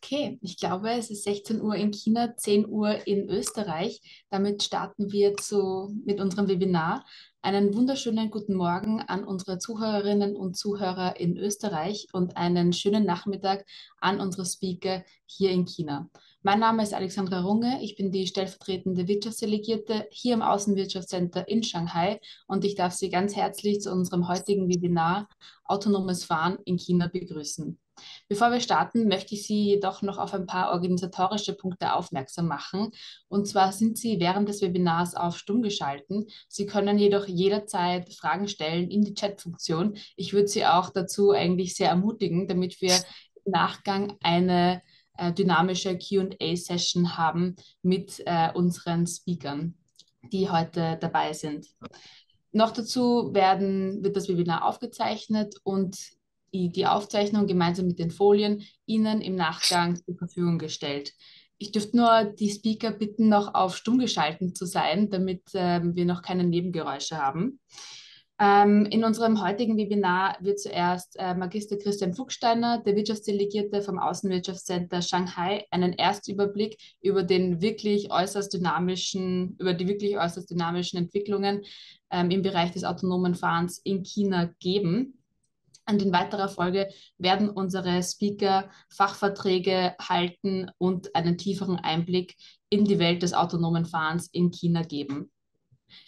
Okay, ich glaube, es ist 16 Uhr in China, 10 Uhr in Österreich. Damit starten wir mit unserem Webinar. Einen wunderschönen guten Morgen an unsere Zuhörerinnen und Zuhörer in Österreich und einen schönen Nachmittag an unsere Speaker hier in China. Mein Name ist Alexandra Runge, ich bin die stellvertretende Wirtschaftsdelegierte hier im Außenwirtschaftscenter in Shanghai und ich darf Sie ganz herzlich zu unserem heutigen Webinar Autonomes Fahren in China begrüßen. Bevor wir starten, möchte ich Sie jedoch noch auf ein paar organisatorische Punkte aufmerksam machen. Und zwar sind Sie während des Webinars auf Stumm geschalten. Sie können jedoch jederzeit Fragen stellen in die Chat-Funktion. Ich würde Sie auch dazu eigentlich sehr ermutigen, damit wir im Nachgang eine dynamische Q&A-Session haben mit unseren Speakern, die heute dabei sind. Noch dazu wird das Webinar aufgezeichnet und die Aufzeichnung gemeinsam mit den Folien Ihnen im Nachgang zur Verfügung gestellt. Ich dürfte nur die Speaker bitten, noch auf stumm geschalten zu sein, damit wir noch keine Nebengeräusche haben. In unserem heutigen Webinar wird zuerst Magister Christian Fuchsteiner, der Wirtschaftsdelegierte vom Außenwirtschaftscenter Shanghai, einen Erstüberblick über die wirklich äußerst dynamischen Entwicklungen im Bereich des autonomen Fahrens in China geben. Und in weiterer Folge werden unsere Speaker Fachvorträge halten und einen tieferen Einblick in die Welt des autonomen Fahrens in China geben.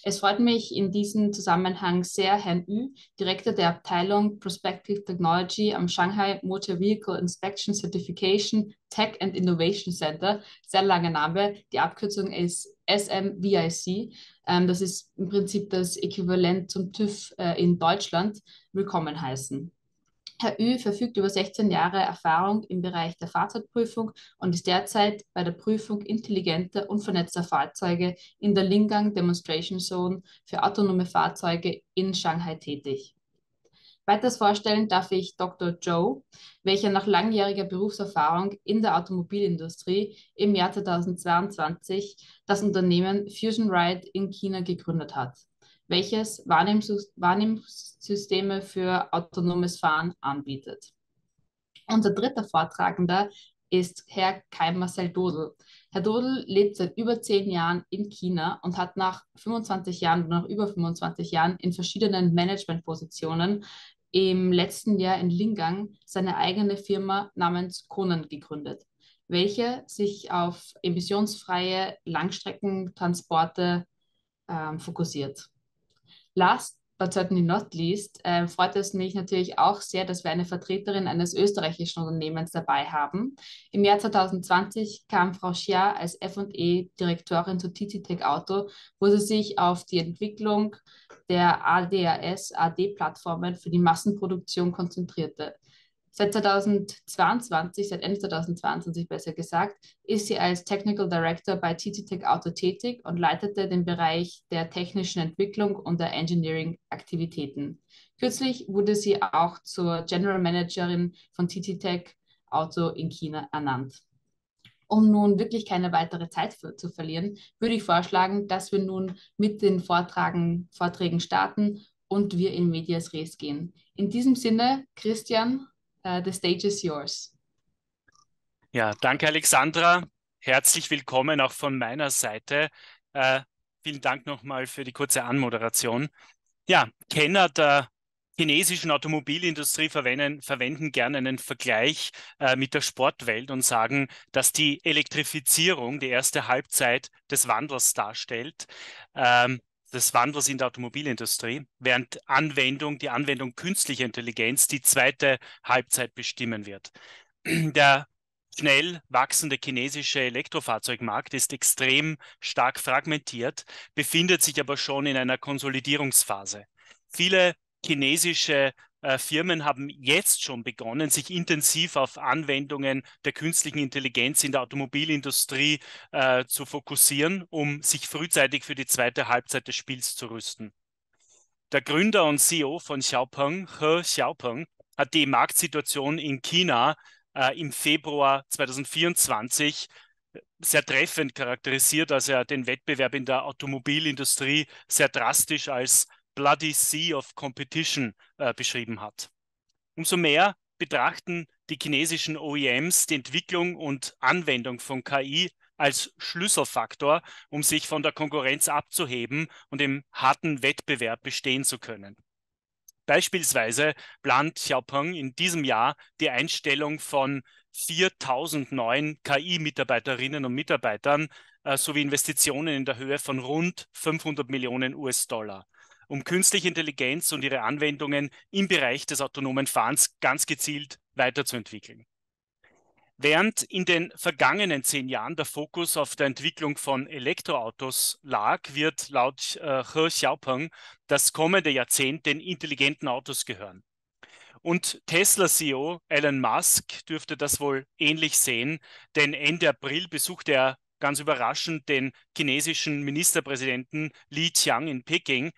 Es freut mich in diesem Zusammenhang sehr, Herrn Yu, Direktor der Abteilung Prospective Technology am Shanghai Motor Vehicle Inspection Certification Tech and Innovation Center, sehr langer Name, die Abkürzung ist SMVIC, das ist im Prinzip das Äquivalent zum TÜV in Deutschland, willkommen heißen. Herr Yu verfügt über 16 Jahre Erfahrung im Bereich der Fahrzeugprüfung und ist derzeit bei der Prüfung intelligenter und vernetzter Fahrzeuge in der Lingang Demonstration Zone für autonome Fahrzeuge in Shanghai tätig. Weiters vorstellen darf ich Dr. Zhou, welcher nach langjähriger Berufserfahrung in der Automobilindustrie im Jahr 2022 das Unternehmen Fusion Ride in China gegründet hat, welches Wahrnehmungssysteme für autonomes Fahren anbietet. Unser dritter Vortragender ist Herr Kai Marcel Dodel. Herr Dodel lebt seit über 10 Jahren in China und hat nach 25 Jahren oder nach über 25 Jahren in verschiedenen Managementpositionen im letzten Jahr in Lingang seine eigene Firma namens Konen gegründet, welche sich auf emissionsfreie Langstreckentransporte fokussiert. Last but certainly not least, freut es mich natürlich auch sehr, dass wir eine Vertreterin eines österreichischen Unternehmens dabei haben. Im Jahr 2020 kam Frau Xia als F&E-Direktorin zu TTTech Auto, wo sie sich auf die Entwicklung der ADAS-AD-Plattformen für die Massenproduktion konzentrierte. Seit Ende 2022 besser gesagt, ist sie als Technical Director bei TTTech Auto tätig und leitete den Bereich der technischen Entwicklung und der Engineering-Aktivitäten. Kürzlich wurde sie auch zur General Managerin von TTTech Auto in China ernannt. Um nun wirklich keine weitere Zeit zu verlieren, würde ich vorschlagen, dass wir nun mit den Vorträgen starten und wir in medias res gehen. In diesem Sinne, Christian, the stage is yours. Ja, danke Alexandra. Herzlich willkommen auch von meiner Seite. Vielen Dank nochmal für die kurze Anmoderation. Ja, Kenner der chinesischen Automobilindustrie verwenden gerne einen Vergleich mit der Sportwelt und sagen, dass die Elektrifizierung die erste Halbzeit des Wandels darstellt. Des Wandels in der Automobilindustrie, während die Anwendung künstlicher Intelligenz die zweite Halbzeit bestimmen wird. Der schnell wachsende chinesische Elektrofahrzeugmarkt ist extrem stark fragmentiert, befindet sich aber schon in einer Konsolidierungsphase. Viele chinesische Firmen haben jetzt schon begonnen, sich intensiv auf Anwendungen der künstlichen Intelligenz in der Automobilindustrie zu fokussieren, um sich frühzeitig für die zweite Halbzeit des Spiels zu rüsten. Der Gründer und CEO von Xiaopeng, He Xiaopeng, hat die Marktsituation in China im Februar 2024 sehr treffend charakterisiert, als er den Wettbewerb in der Automobilindustrie sehr drastisch als Bloody Sea of Competition beschrieben hat. Umso mehr betrachten die chinesischen OEMs die Entwicklung und Anwendung von KI als Schlüsselfaktor, um sich von der Konkurrenz abzuheben und im harten Wettbewerb bestehen zu können. Beispielsweise plant Xiaopeng in diesem Jahr die Einstellung von 4.000 neuen KI-Mitarbeiterinnen und Mitarbeitern sowie Investitionen in der Höhe von rund 500 Millionen US-Dollar, um künstliche Intelligenz und ihre Anwendungen im Bereich des autonomen Fahrens ganz gezielt weiterzuentwickeln. Während in den vergangenen 10 Jahren der Fokus auf der Entwicklung von Elektroautos lag, wird laut He Xiaopeng das kommende Jahrzehnt den intelligenten Autos gehören. Und Tesla-CEO Elon Musk dürfte das wohl ähnlich sehen, denn Ende April besuchte er ganz überraschend den chinesischen Ministerpräsidenten Li Qiang in Peking,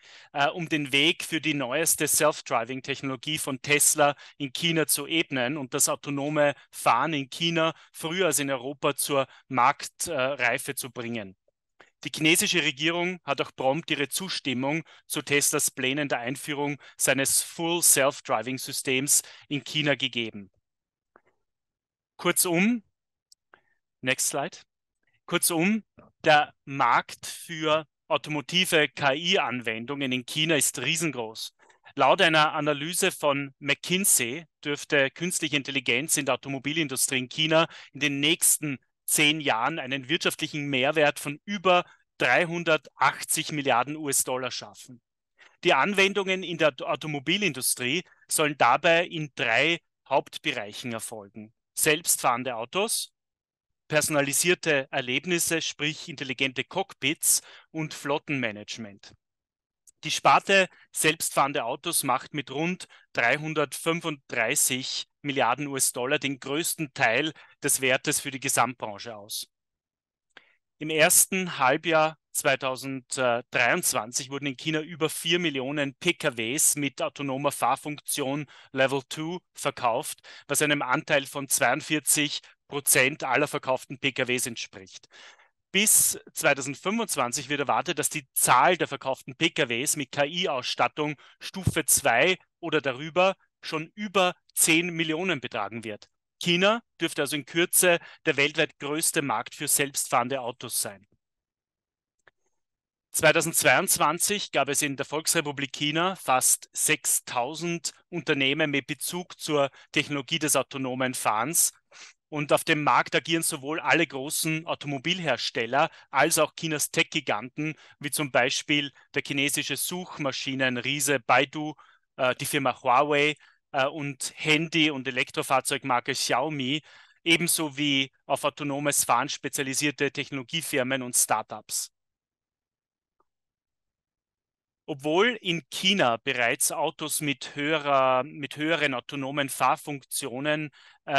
um den Weg für die neueste Self-Driving-Technologie von Tesla in China zu ebnen und das autonome Fahren in China früher als in Europa zur Marktreife zu bringen. Die chinesische Regierung hat auch prompt ihre Zustimmung zu Teslas Plänen der Einführung seines Full Self-Driving-Systems in China gegeben. Kurzum, next slide. Kurzum, der Markt für automotive KI-Anwendungen in China ist riesengroß. Laut einer Analyse von McKinsey dürfte künstliche Intelligenz in der Automobilindustrie in China in den nächsten 10 Jahren einen wirtschaftlichen Mehrwert von über 380 Milliarden US-Dollar schaffen. Die Anwendungen in der Automobilindustrie sollen dabei in 3 Hauptbereichen erfolgen: selbstfahrende Autos, personalisierte Erlebnisse, sprich intelligente Cockpits und Flottenmanagement. Die Sparte selbstfahrende Autos macht mit rund 335 Milliarden US-Dollar den größten Teil des Wertes für die Gesamtbranche aus. Im ersten Halbjahr 2023 wurden in China über 4 Millionen PKWs mit autonomer Fahrfunktion Level 2 verkauft, was einem Anteil von 42% aller verkauften PKWs entspricht. Bis 2025 wird erwartet, dass die Zahl der verkauften PKWs mit KI-Ausstattung Stufe 2 oder darüber schon über 10 Millionen betragen wird. China dürfte also in Kürze der weltweit größte Markt für selbstfahrende Autos sein. 2022 gab es in der Volksrepublik China fast 6.000 Unternehmen mit Bezug zur Technologie des autonomen Fahrens. Und auf dem Markt agieren sowohl alle großen Automobilhersteller als auch Chinas Tech-Giganten, wie zum Beispiel der chinesische Suchmaschinenriese Baidu, die Firma Huawei und Handy- und Elektrofahrzeugmarke Xiaomi, ebenso wie auf autonomes Fahren spezialisierte Technologiefirmen und Startups. Obwohl in China bereits Autos mit höheren autonomen Fahrfunktionen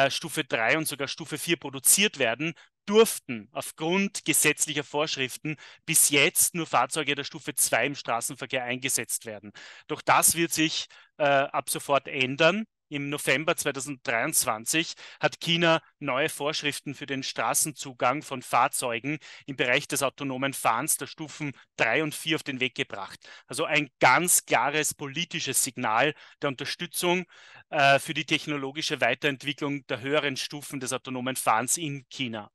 Stufe 3 und sogar Stufe 4 produziert werden, durften aufgrund gesetzlicher Vorschriften bis jetzt nur Fahrzeuge der Stufe 2 im Straßenverkehr eingesetzt werden. Doch das wird sich ab sofort ändern. Im November 2023 hat China neue Vorschriften für den Straßenzugang von Fahrzeugen im Bereich des autonomen Fahrens der Stufen 3 und 4 auf den Weg gebracht. Also ein ganz klares politisches Signal der Unterstützung für die technologische Weiterentwicklung der höheren Stufen des autonomen Fahrens in China.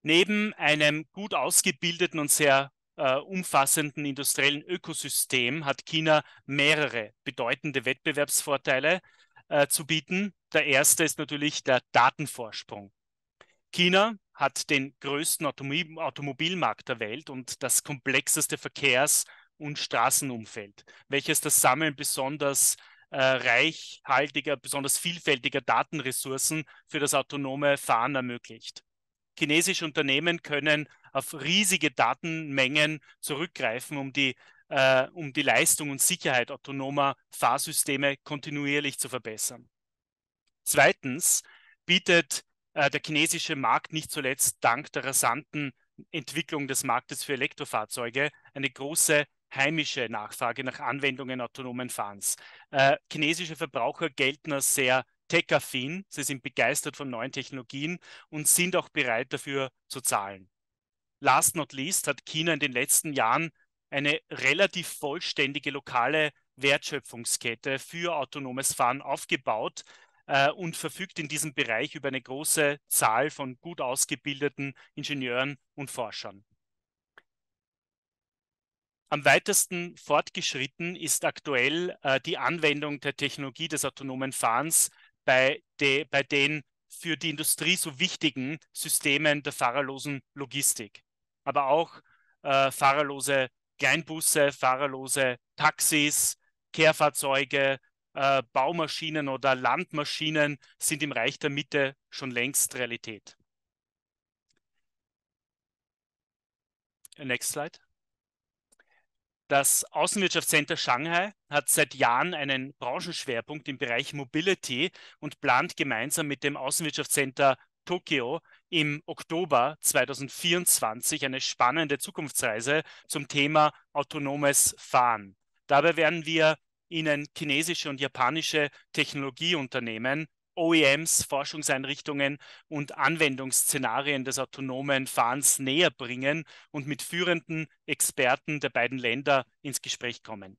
Neben einem gut ausgebildeten und sehr umfassenden industriellen Ökosystem hat China mehrere bedeutende Wettbewerbsvorteile zu bieten. Der erste ist natürlich der Datenvorsprung. China hat den größten Automobilmarkt der Welt und das komplexeste Verkehrs- und Straßenumfeld, welches das Sammeln besonders reichhaltiger, besonders vielfältiger Datenressourcen für das autonome Fahren ermöglicht. Chinesische Unternehmen können auf riesige Datenmengen zurückgreifen, um die Leistung und Sicherheit autonomer Fahrsysteme kontinuierlich zu verbessern. Zweitens bietet der chinesische Markt nicht zuletzt dank der rasanten Entwicklung des Marktes für Elektrofahrzeuge eine große heimische Nachfrage nach Anwendungen autonomen Fahrens. Chinesische Verbraucher gelten als sehr tech-affin, sie sind begeistert von neuen Technologien und sind auch bereit dafür zu zahlen. Last not least hat China in den letzten Jahren eine relativ vollständige lokale Wertschöpfungskette für autonomes Fahren aufgebaut, und verfügt in diesem Bereich über eine große Zahl von gut ausgebildeten Ingenieuren und Forschern. Am weitesten fortgeschritten ist aktuell die Anwendung der Technologie des autonomen Fahrens bei den für die Industrie so wichtigen Systemen der fahrerlosen Logistik, aber auch fahrerlose Kleinbusse, fahrerlose Taxis, Kehrfahrzeuge, Baumaschinen oder Landmaschinen sind im Reich der Mitte schon längst Realität. Next slide. Das Außenwirtschaftscenter Shanghai hat seit Jahren einen Branchenschwerpunkt im Bereich Mobility und plant gemeinsam mit dem Außenwirtschaftscenter Tokio im Oktober 2024 eine spannende Zukunftsreise zum Thema autonomes Fahren. Dabei werden wir Ihnen chinesische und japanische Technologieunternehmen, OEMs, Forschungseinrichtungen und Anwendungsszenarien des autonomen Fahrens näher bringen und mit führenden Experten der beiden Länder ins Gespräch kommen.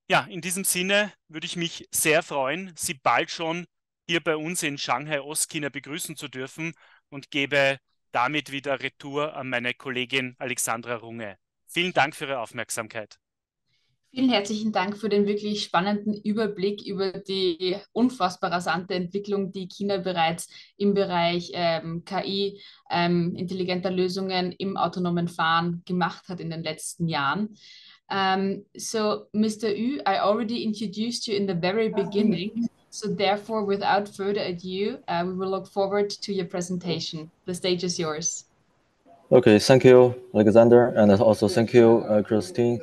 Ja, in diesem Sinne würde ich mich sehr freuen, Sie bald schon hier bei uns in Shanghai, Ostchina begrüßen zu dürfen und gebe damit wieder Retour an meine Kollegin Alexandra Runge. Vielen Dank für Ihre Aufmerksamkeit. Vielen herzlichen Dank für den wirklich spannenden Überblick über die unfassbar rasante Entwicklung, die China bereits im Bereich KI, intelligenter Lösungen im autonomen Fahren gemacht hat in den letzten Jahren. So, Mr. Yu, I already introduced you in the very beginning. So therefore, without further ado, we will look forward to your presentation. The stage is yours. Okay, thank you, Alexander, and also thank you, Christine,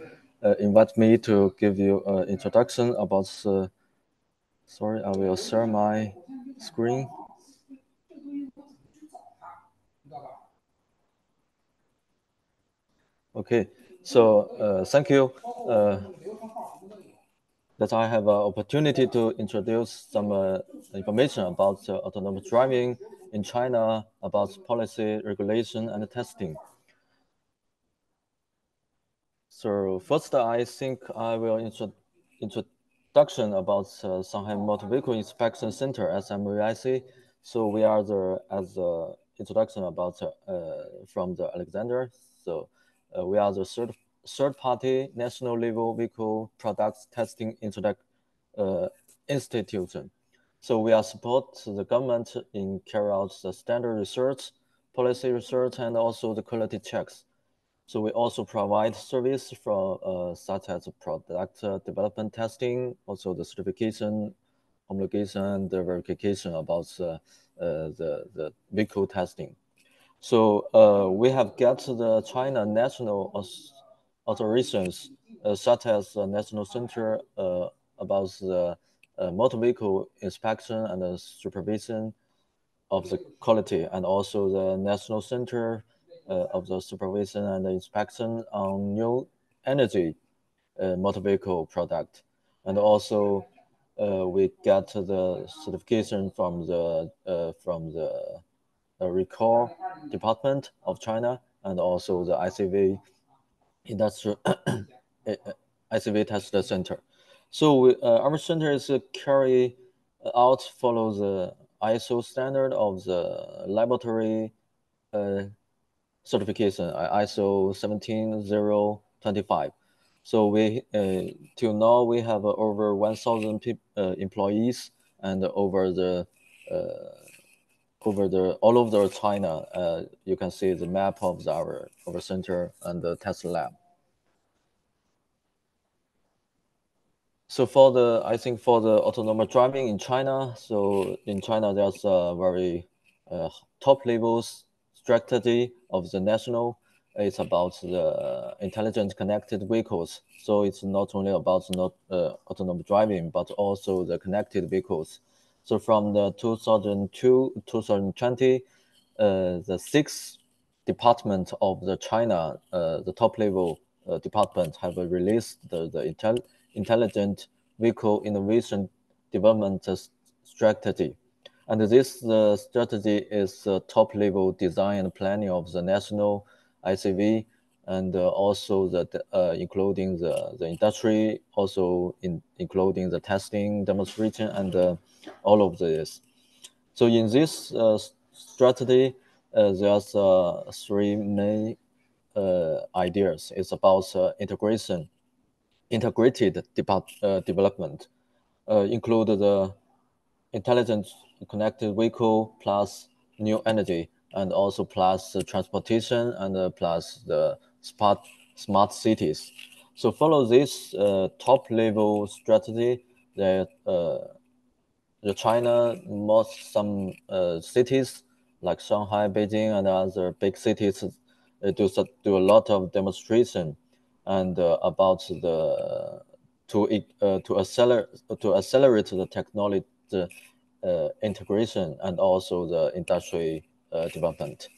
invite me to give you an introduction about. Sorry, I will share my screen. Okay, so thank you that I have an opportunity to introduce some information about autonomous driving in China, about policy, regulation, and testing. So first, I think I will introduction about Shanghai Motor Vehicle Inspection Center, SMVIC. So we are as the introduction about from the Alexander. So we are the third-party national level vehicle products testing institution. So we are support the government in carry out the standard research, policy research, and also the quality checks. So we also provide service from such as product development testing, also the certification, homologation, the verification about the vehicle testing. So we have got the China national authorizations, such as the National Center about the motor vehicle inspection and the supervision of the quality, and also the National Center of the supervision and the inspection on new energy motor vehicle product. And also we got the certification from the recall department of China, and also the ICV industrial ICV test center. So our center is carry out follow the ISO standard of the laboratory certification, ISO 17025. So we till now we have over 1,000 employees, and over all over China. You can see the map of our center and the test lab. So I think for the autonomous driving in China, so in China there's a very top levels strategy of the national. It's about the intelligent connected vehicles. So it's not only about autonomous driving, but also the connected vehicles. So from the 2020, the sixth department of the China, the top level department, have released the intelligent vehicle innovation development strategy. And this strategy is top level design and planning of the national ICV and also including the industry, also including the testing, demonstration, and all of this. So in this strategy, there's three main ideas. It's about integrated development, include the intelligent connected vehicle plus new energy, and also plus the transportation, and plus the smart cities. So follow this top level strategy that the China, some cities like Shanghai, Beijing, and other big cities do a lot of demonstration and about to accelerate the technology integration and also the industry development.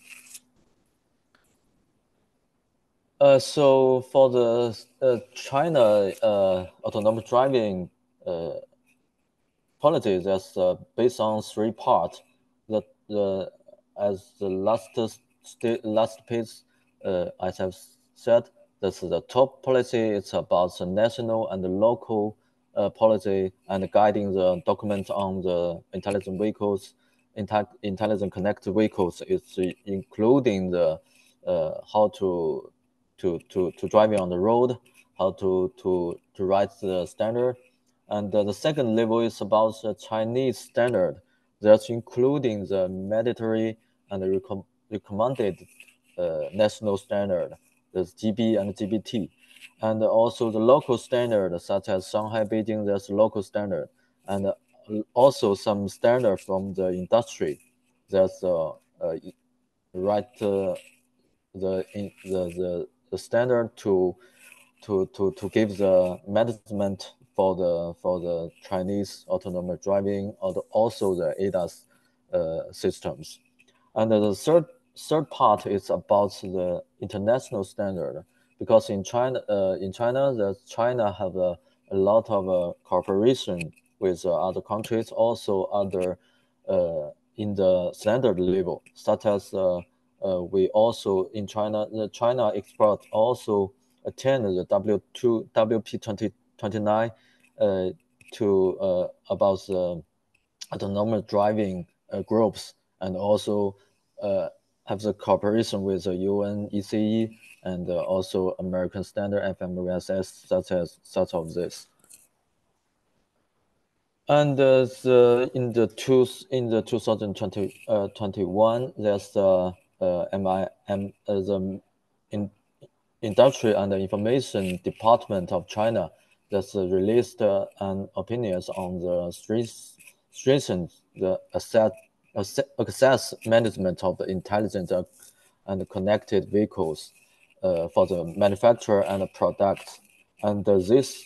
So for the China autonomous driving policy, that's based on three parts. As the last page, as I've said, that's the top policy. It's about the national and the local policy and guiding the documents on the intelligent vehicles, intelligent connected vehicles. It's including the how to driving on the road, how to write the standard. And the second level is about the Chinese standard. That's including the mandatory and the recommended national standard, the GB and GBT. And also the local standard, such as Shanghai, Beijing, there's local standard. And also some standard from the industry. There's right the standard to give the management for the Chinese autonomous driving, or also the ADAS systems. And the third part is about the international standard, because in China China have a lot of cooperation with other countries, also other in the standard level, such as we also in China, the China expert also attend the WP 2029 to about the autonomous driving groups, and also have the cooperation with the UN ECE and also American Standard FMVSS, such of this. And in the 2021, there's the Industry and Information Department of China that's released an opinions on the strengthen the access management of the intelligent and connected vehicles for the manufacturer and the products. And this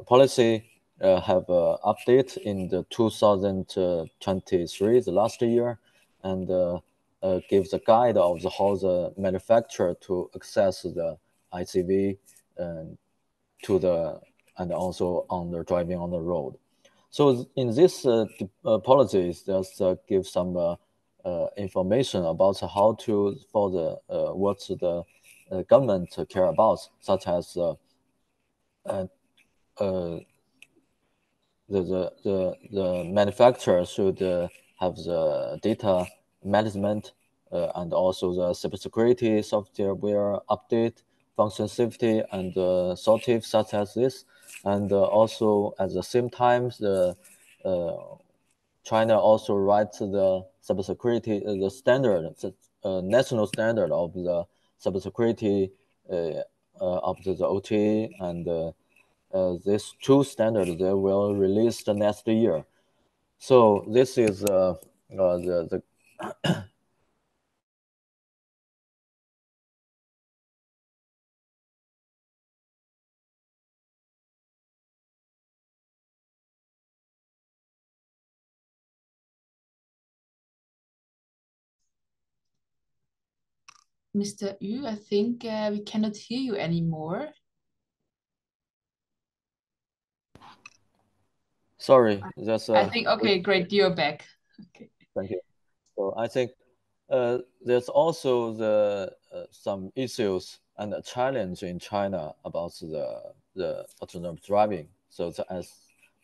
policy have update in the 2023, the last year, and gives a guide of how the manufacturer to access the ICV and also on the driving on the road. So in this policies, there's give some information about how to for the what the government care about, such as the manufacturer should have the data management and also the cybersecurity software update, function safety, and sortive, such as this. And also at the same time, the China also writes the cybersecurity, the standard, the national standard of the cybersecurity of the OTA, and these two standards they will release the next year. So this is the Mr. Yu, I think we cannot hear you anymore. Sorry, that's I think, okay, great, you're back. Okay. thank you. So I think there's also the some issues and a challenge in China about the autonomous driving. So as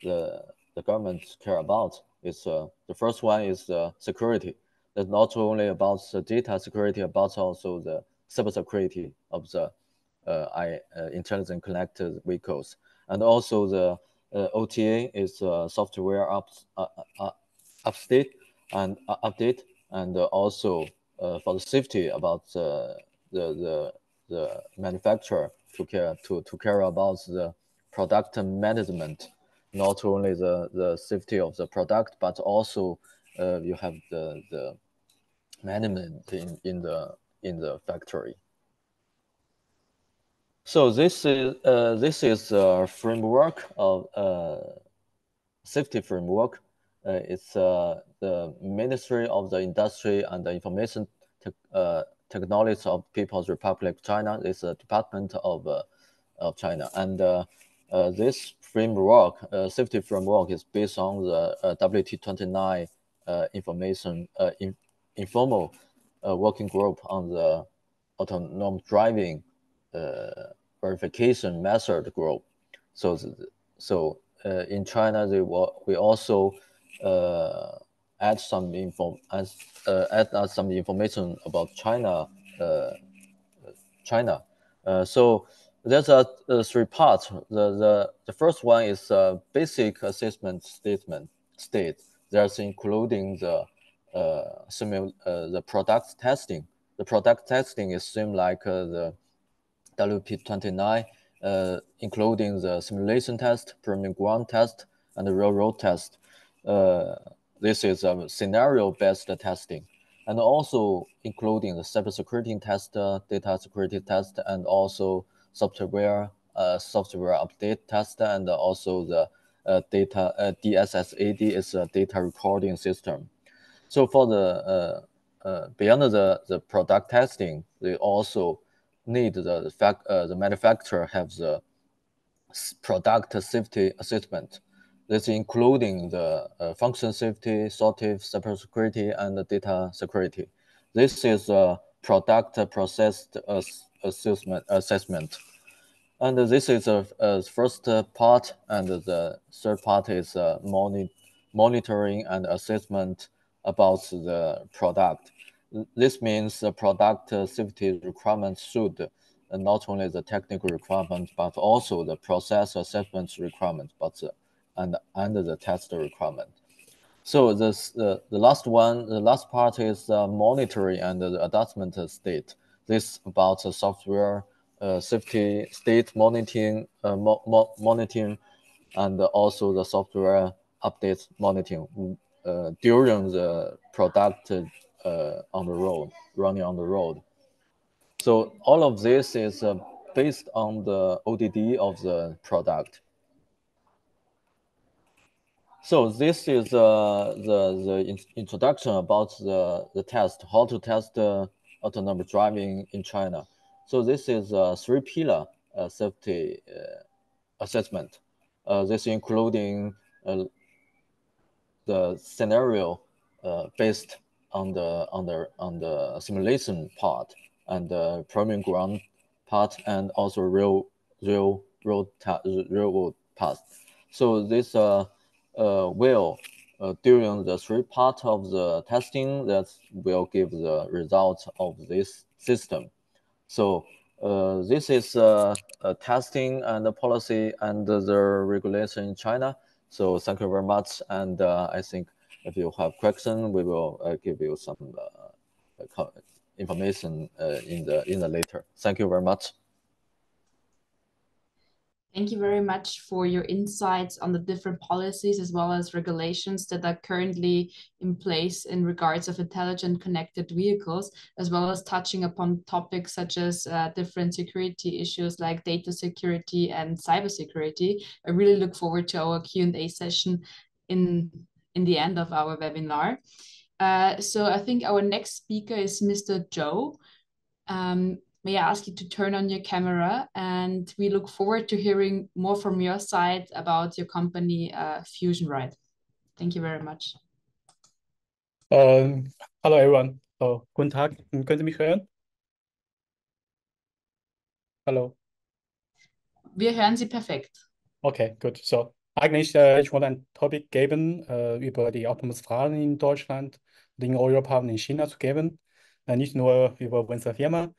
the government care about is the first one is the security. That's not only about the data security, but also the cybersecurity of the intelligent connected vehicles, and also the OTA is software update and also for the safety about the manufacturer to care about the product management, not only the safety of the product, but also you have the management in the factory. So this is a framework of safety framework. It's the Ministry of the Industry and the Information Technology of People's Republic of China. It's a department of China, and this framework, safety framework, is based on the WT29 informal working group on the autonomous driving verification method group. So in China, we also add some information about China. So there's three parts. The first one is basic assessment state. There's including the product testing. The product testing is same like the WP29, including the simulation test, premium ground test, and the real road test. This is a scenario-based testing, and also including the cybersecurity test, data security test, and also software update test, and also the data DSSAD is a data recording system. So for the beyond the product testing, they also need the manufacturer have the product safety assessment. This including the function safety, sortive, cybersecurity, and the data security. This is a product process assessment. And this is a first part, and the third part is monitoring and assessment about the product. This means the product safety requirements should not only the technical requirements, but also the process assessment requirements, and the test requirement. So the last part is monitoring and the adjustment state. This about the software safety state monitoring, and also the software updates monitoring during the product on the road, running on the road. So all of this is based on the ODD of the product. So this is the introduction about the test, how to test autonomous driving in China. So this is a three-pillar safety assessment. This including the scenario based on the simulation part, and the premium ground part, and also real road path. So this will during the three part of the testing, that will give the results of this system. So this is testing and the policy and the regulation in China. So thank you very much, and I think if you have questions, we will give you some information in the later. Thank you very much. Thank you very much for your insights on the different policies as well as regulations that are currently in place in regards of intelligent connected vehicles, as well as touching upon topics such as different security issues like data security and cybersecurity. I really look forward to our Q&A session in the end of our webinar. So I think our next speaker is Mr. Joe. May I ask you to turn on your camera, and we look forward to hearing more from your side about your company, FusionRide. Thank you very much. Hello, everyone. Oh, guten Tag, können Sie mich hören? Hallo. Wir hören Sie perfekt. Okay, gut. So, eigentlich, ich wollte ein Topic geben, über die Autonomes Fahren in Deutschland, in Europa und in China zu geben. Nicht nur über unsere Firma.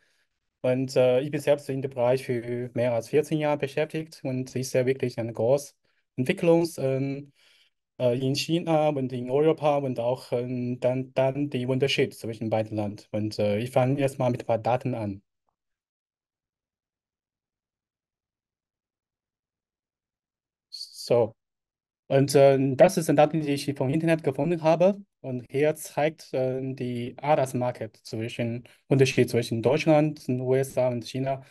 Und ich bin selbst in dem Bereich für mehr als 14 Jahre beschäftigt und ich sehe wirklich eine große Entwicklung in China und in Europa und auch dann die Unterschied zwischen beiden Ländern. Und ich fange erstmal mit ein paar Daten an. So. Und das ist eine Daten, die ich vom Internet gefunden habe. Und hier zeigt die ADAS-Market Unterschied zwischen Deutschland, den USA und China.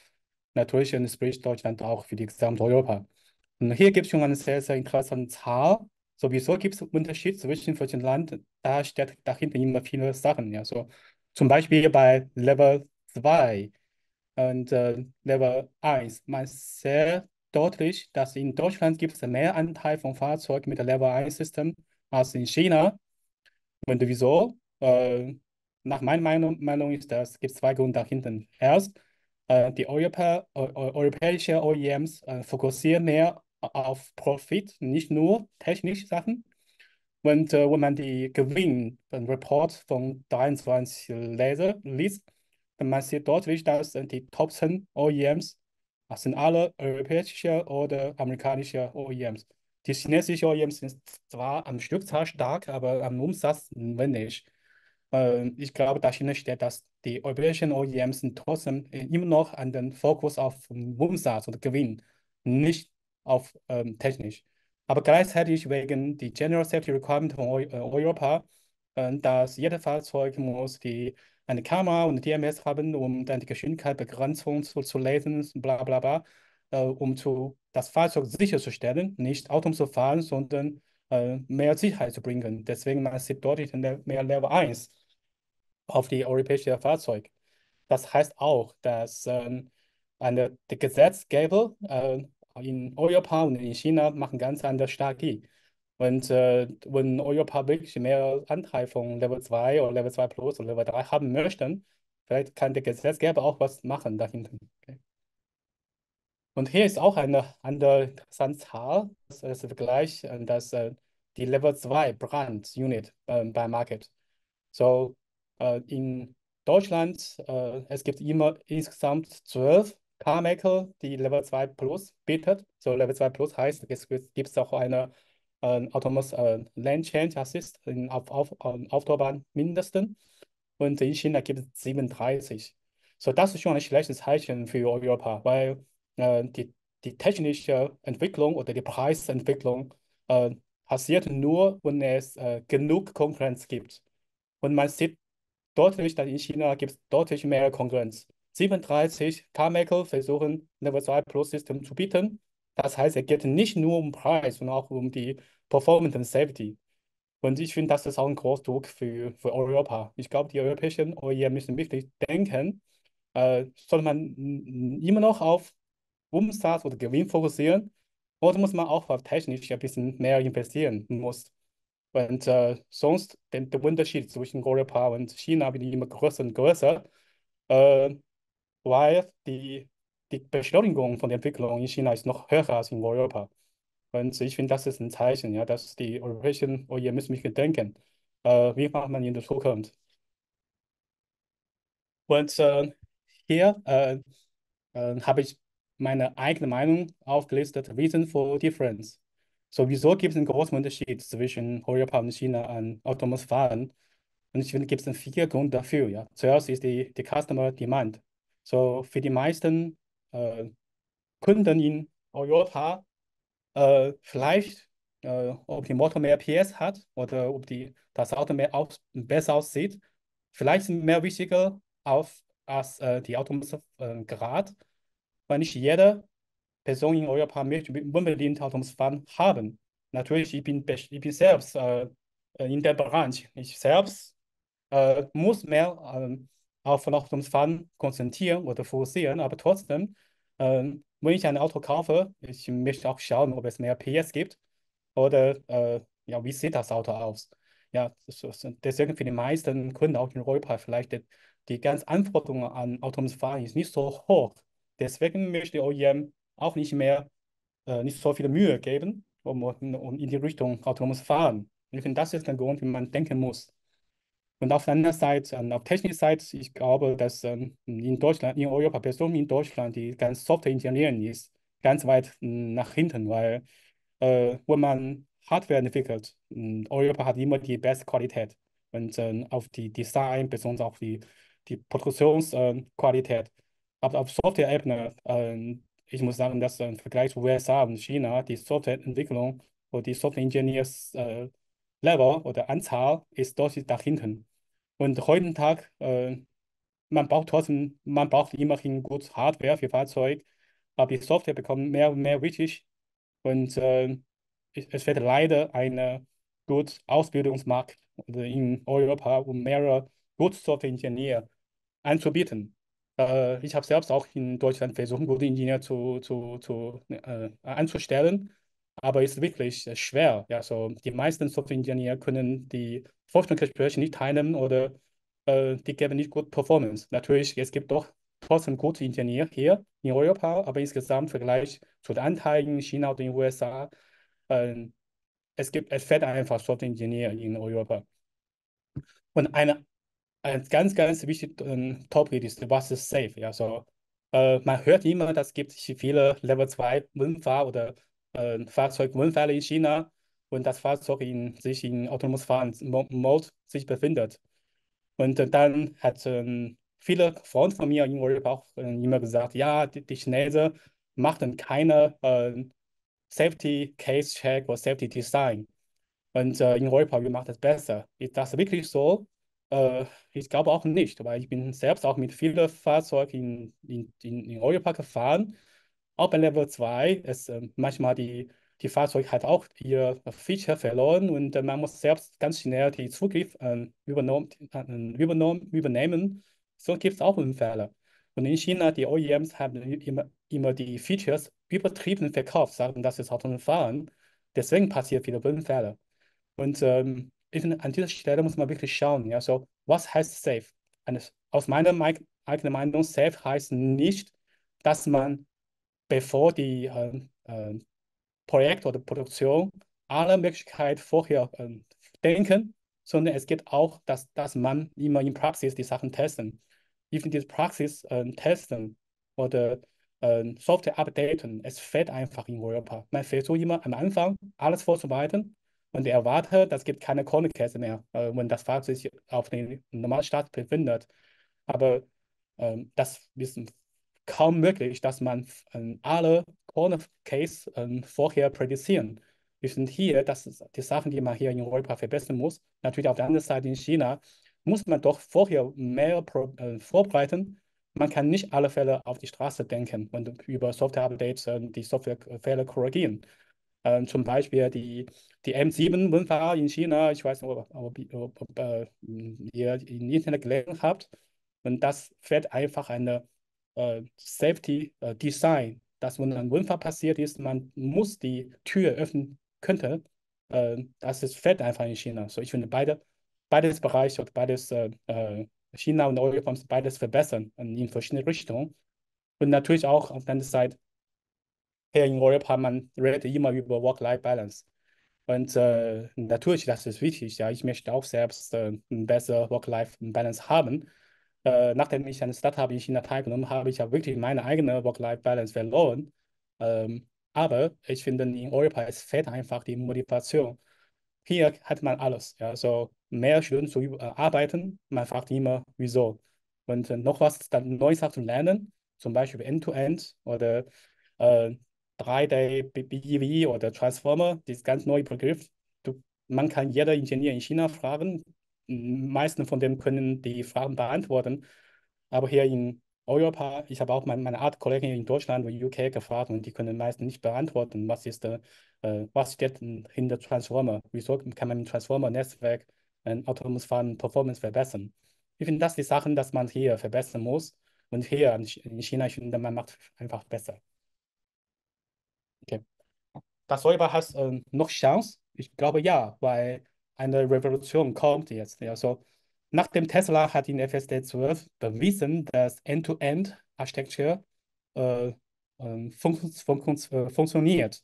Natürlich spricht Deutschland auch für die gesamte Europa. Und hier gibt es schon eine sehr, sehr interessante Zahl. Sowieso gibt es Unterschied zwischen verschiedenen Ländern. Da steht dahinter immer viele Sachen. Ja, so zum Beispiel bei Level 2. Und Level 1, man sehr deutlich, dass in Deutschland gibt es mehr Anteil von Fahrzeugen mit dem Level 1 System als in China. Und wieso? Nach meiner Meinung ist das, gibt es zwei Gründe dahinter. Erst, die europäische OEMs fokussieren mehr auf Profit, nicht nur technische Sachen. Und wenn man die Gewinn, den Report von 23 liest, dann man sieht deutlich, dass die Top 10 OEMs sind alle europäische oder amerikanische OEMs. Die chinesischen OEMs sind zwar am Stückzahl stark, aber am Umsatz wenig. Ich glaube, dahinter steht, dass die europäischen OEMs sind trotzdem immer noch an den Fokus auf Umsatz oder Gewinn, nicht auf technisch. Aber gleichzeitig wegen die General Safety Requirement von Europa, dass jedes Fahrzeug muss eine Kamera und DMS haben, um dann die Geschwindigkeitsbegrenzung zu lesen, bla bla bla, um das Fahrzeug sicherzustellen, nicht autonom zu fahren, sondern mehr Sicherheit zu bringen. Deswegen man sieht deutlich mehr Level 1 auf die europäische Fahrzeug. Das heißt auch, dass die Gesetzgeber in Europa und in China machen ganz andere Strategie. Und wenn Europa wirklich mehr Anteil von Level 2 oder Level 2 Plus oder Level 3 haben möchten, vielleicht kann der Gesetzgeber auch was machen dahinter. Okay. Und hier ist auch eine andere interessante Zahl, das ist der Vergleich, die Level 2 Brand Unit bei Market. So, in Deutschland, es gibt immer insgesamt 12 Carmaker, die Level 2 Plus bietet. So, Level 2 Plus heißt, es gibt auch eine autonomes Lane Change Assist auf Autobahn mindestens. Und in China gibt es 37. So, das ist schon ein schlechtes Zeichen für Europa, weil die technische Entwicklung oder die Preisentwicklung passiert nur, wenn es genug Konkurrenz gibt. Und man sieht deutlich, dass in China gibt es deutlich mehr Konkurrenz. 37 Carmaker versuchen, Level 2 Plus System zu bieten. Das heißt, es geht nicht nur um Preis, sondern auch um die Performance und Safety. Und ich finde, das ist auch ein Großdruck für Europa. Ich glaube, die europäischen OEM müssen wirklich denken, soll man immer noch auf Umsatz oder Gewinn fokussieren oder muss man auch auf technisch ein bisschen mehr investieren muss. Und sonst, der Unterschied zwischen Europa und China wird immer größer und größer, äh, weil die Beschleunigung von der Entwicklung in China ist noch höher als in Europa. Und ich finde, das ist ein Zeichen, ja, dass die europäischen OEM müssen mich gedenken, wie macht man in der Zukunft. Und hier habe ich meine eigene Meinung aufgelistet, Reason for Difference. Sowieso gibt es einen großen Unterschied zwischen Europa und China an autonomes Fahren. Und ich finde, gibt es vier Gründe dafür. Ja. Zuerst ist die Customer Demand. So für die meisten äh, Kunden in Europa, vielleicht, ob die Motor mehr PS hat oder ob das Auto besser aussieht, vielleicht sind mehr wichtiger als die autonomes Grad, weil nicht jede Person in Europa möchte unbedingt autonomes Fahren haben. Natürlich, ich bin selbst in der Branche. Ich selbst muss mehr auf autonomes Fahren konzentrieren oder fokussieren, aber trotzdem, wenn ich ein Auto kaufe, ich möchte auch schauen, ob es mehr PS gibt oder ja, wie sieht das Auto aus? Ja, deswegen für die meisten Kunden auch in Europa vielleicht die ganzen Anforderungen an autonomes Fahren ist nicht so hoch. Deswegen möchte die OEM auch nicht so viel Mühe geben, um in die Richtung autonomes Fahren. Ich finde, das ist der Grund, wie man denken muss. Und auf der anderen Seite, auf technischer Seite, ich glaube, dass in Deutschland, in Europa, besonders in Deutschland, die ganze Software-Engineering ist ganz weit nach hinten, weil wenn man Hardware entwickelt, Europa hat immer die beste Qualität und auf die Design, besonders auf die Produktionsqualität. Qualität. Aber auf Software-Ebene, ich muss sagen, dass im Vergleich zu USA und China die Softwareentwicklung oder die Software-Engineers Level oder Anzahl ist deutlich nach hinten. Und heutzutage, man braucht immerhin gut Hardware für Fahrzeuge, aber die Software bekommt mehr und mehr wichtig und es wird leider ein gut Ausbildungsmarkt in Europa, um mehrere gute Software-Ingenieure anzubieten. Ich habe selbst auch in Deutschland versucht, gute Ingenieure anzustellen, aber es ist wirklich schwer. Ja, so die meisten Software-Ingenieure können die Forschungsgespräche nicht teilnehmen oder die geben nicht gut Performance. Natürlich, es gibt doch trotzdem gute Ingenieure hier in Europa, aber insgesamt im Vergleich zu den Anteilen in China oder in den USA, äh, es fehlt einfach Software-Ingenieure in Europa. Und ein ganz, ganz wichtiges Topic ist, was ist safe? Ja, so, man hört immer, dass es gibt viele Level 2 Unfall oder Fahrzeugunfälle in China und das Fahrzeug sich in autonomes Fahren Mode sich befindet. Und dann hat viele Freunde von mir in Europa auch immer gesagt, ja, die Chinesen machten keine Safety Case Check oder Safety Design. Und in Europa, wir machen das besser. Ist das wirklich so? Ich glaube auch nicht, weil ich bin selbst auch mit vielen Fahrzeugen in Europa gefahren. Auch bei Level 2 ist manchmal die Fahrzeug hat auch ihr Feature verloren und man muss selbst ganz schnell die Zugriff übernehmen. So gibt es auch Unfälle. Und in China, die OEMs haben immer die Features übertrieben verkauft, sagen, das ist autonomes Fahren. Deswegen passiert viele Unfälle. Und ich finde, an dieser Stelle muss man wirklich schauen, ja, so, was heißt safe? Aus meiner eigenen Meinung, safe heißt nicht, dass man, bevor die Projekt oder Produktion alle Möglichkeiten vorher denken, sondern es geht auch, dass man immer in Praxis die Sachen testen. Ich finde, diese Praxis testen oder Software updaten, es fehlt einfach in Europa. Man versucht immer am Anfang alles vorzubereiten und erwartet, es gibt keine Corner-Case mehr, wenn das Fahrzeug sich auf dem normalen Start befindet. Aber das ist kaum möglich, dass man alle Corner Case vorher prädizien. Wir sind hier, das ist die Sachen, die man hier in Europa verbessern muss. Natürlich auf der anderen Seite in China muss man doch vorher mehr vorbereiten. Man kann nicht alle Fälle auf die Straße denken und über Software-Updates die Softwarefälle korrigieren. Zum Beispiel die M7-Unfall in China, ich weiß nicht, ob ihr im Internet gelesen habt. Und das fällt einfach eine Safety Design, dass wenn ein Unfall passiert ist, man muss die Tür öffnen könnte. Das ist fällt einfach in China. So, ich finde beides Bereiche oder China und Europa müssen beides verbessern in verschiedene Richtungen. Und natürlich auch auf der anderen Seite hier in Europa, man redet immer über Work-Life-Balance. Und natürlich, das ist wichtig. Ja, ich möchte auch selbst eine bessere Work-Life-Balance haben. Nachdem ich an Startup in China teilgenommen habe, ich habe wirklich meine eigene Work-Life-Balance verloren. Aber ich finde, in Europa es fehlt einfach die Motivation. Hier hat man alles. Ja, so mehr Stunden zu arbeiten. Man fragt immer, wieso. Und noch was dann Neues zu lernen, zum Beispiel End-to-End oder äh, 3D-BEV oder Transformer, das ist ganz neue Begriff. Man kann jeder Ingenieur in China fragen. Die meisten von denen können die Fragen beantworten. Aber hier in Europa, ich habe auch meine Art Kollegen in Deutschland und UK gefragt und die können meistens nicht beantworten, was steht hinter Transformer? Wieso kann man im Transformer-Netzwerk ein autonomes Fahren Performance verbessern? Ich finde, das sind die Sachen, dass man hier verbessern muss. Und hier in China, ich finde, man macht einfach besser. Okay. Das Europa hat noch Chance? Ich glaube ja, weil eine Revolution kommt jetzt. Ja, so nachdem Tesla hat in FSD 12 bewiesen, dass End-to-End-Architektur funktioniert.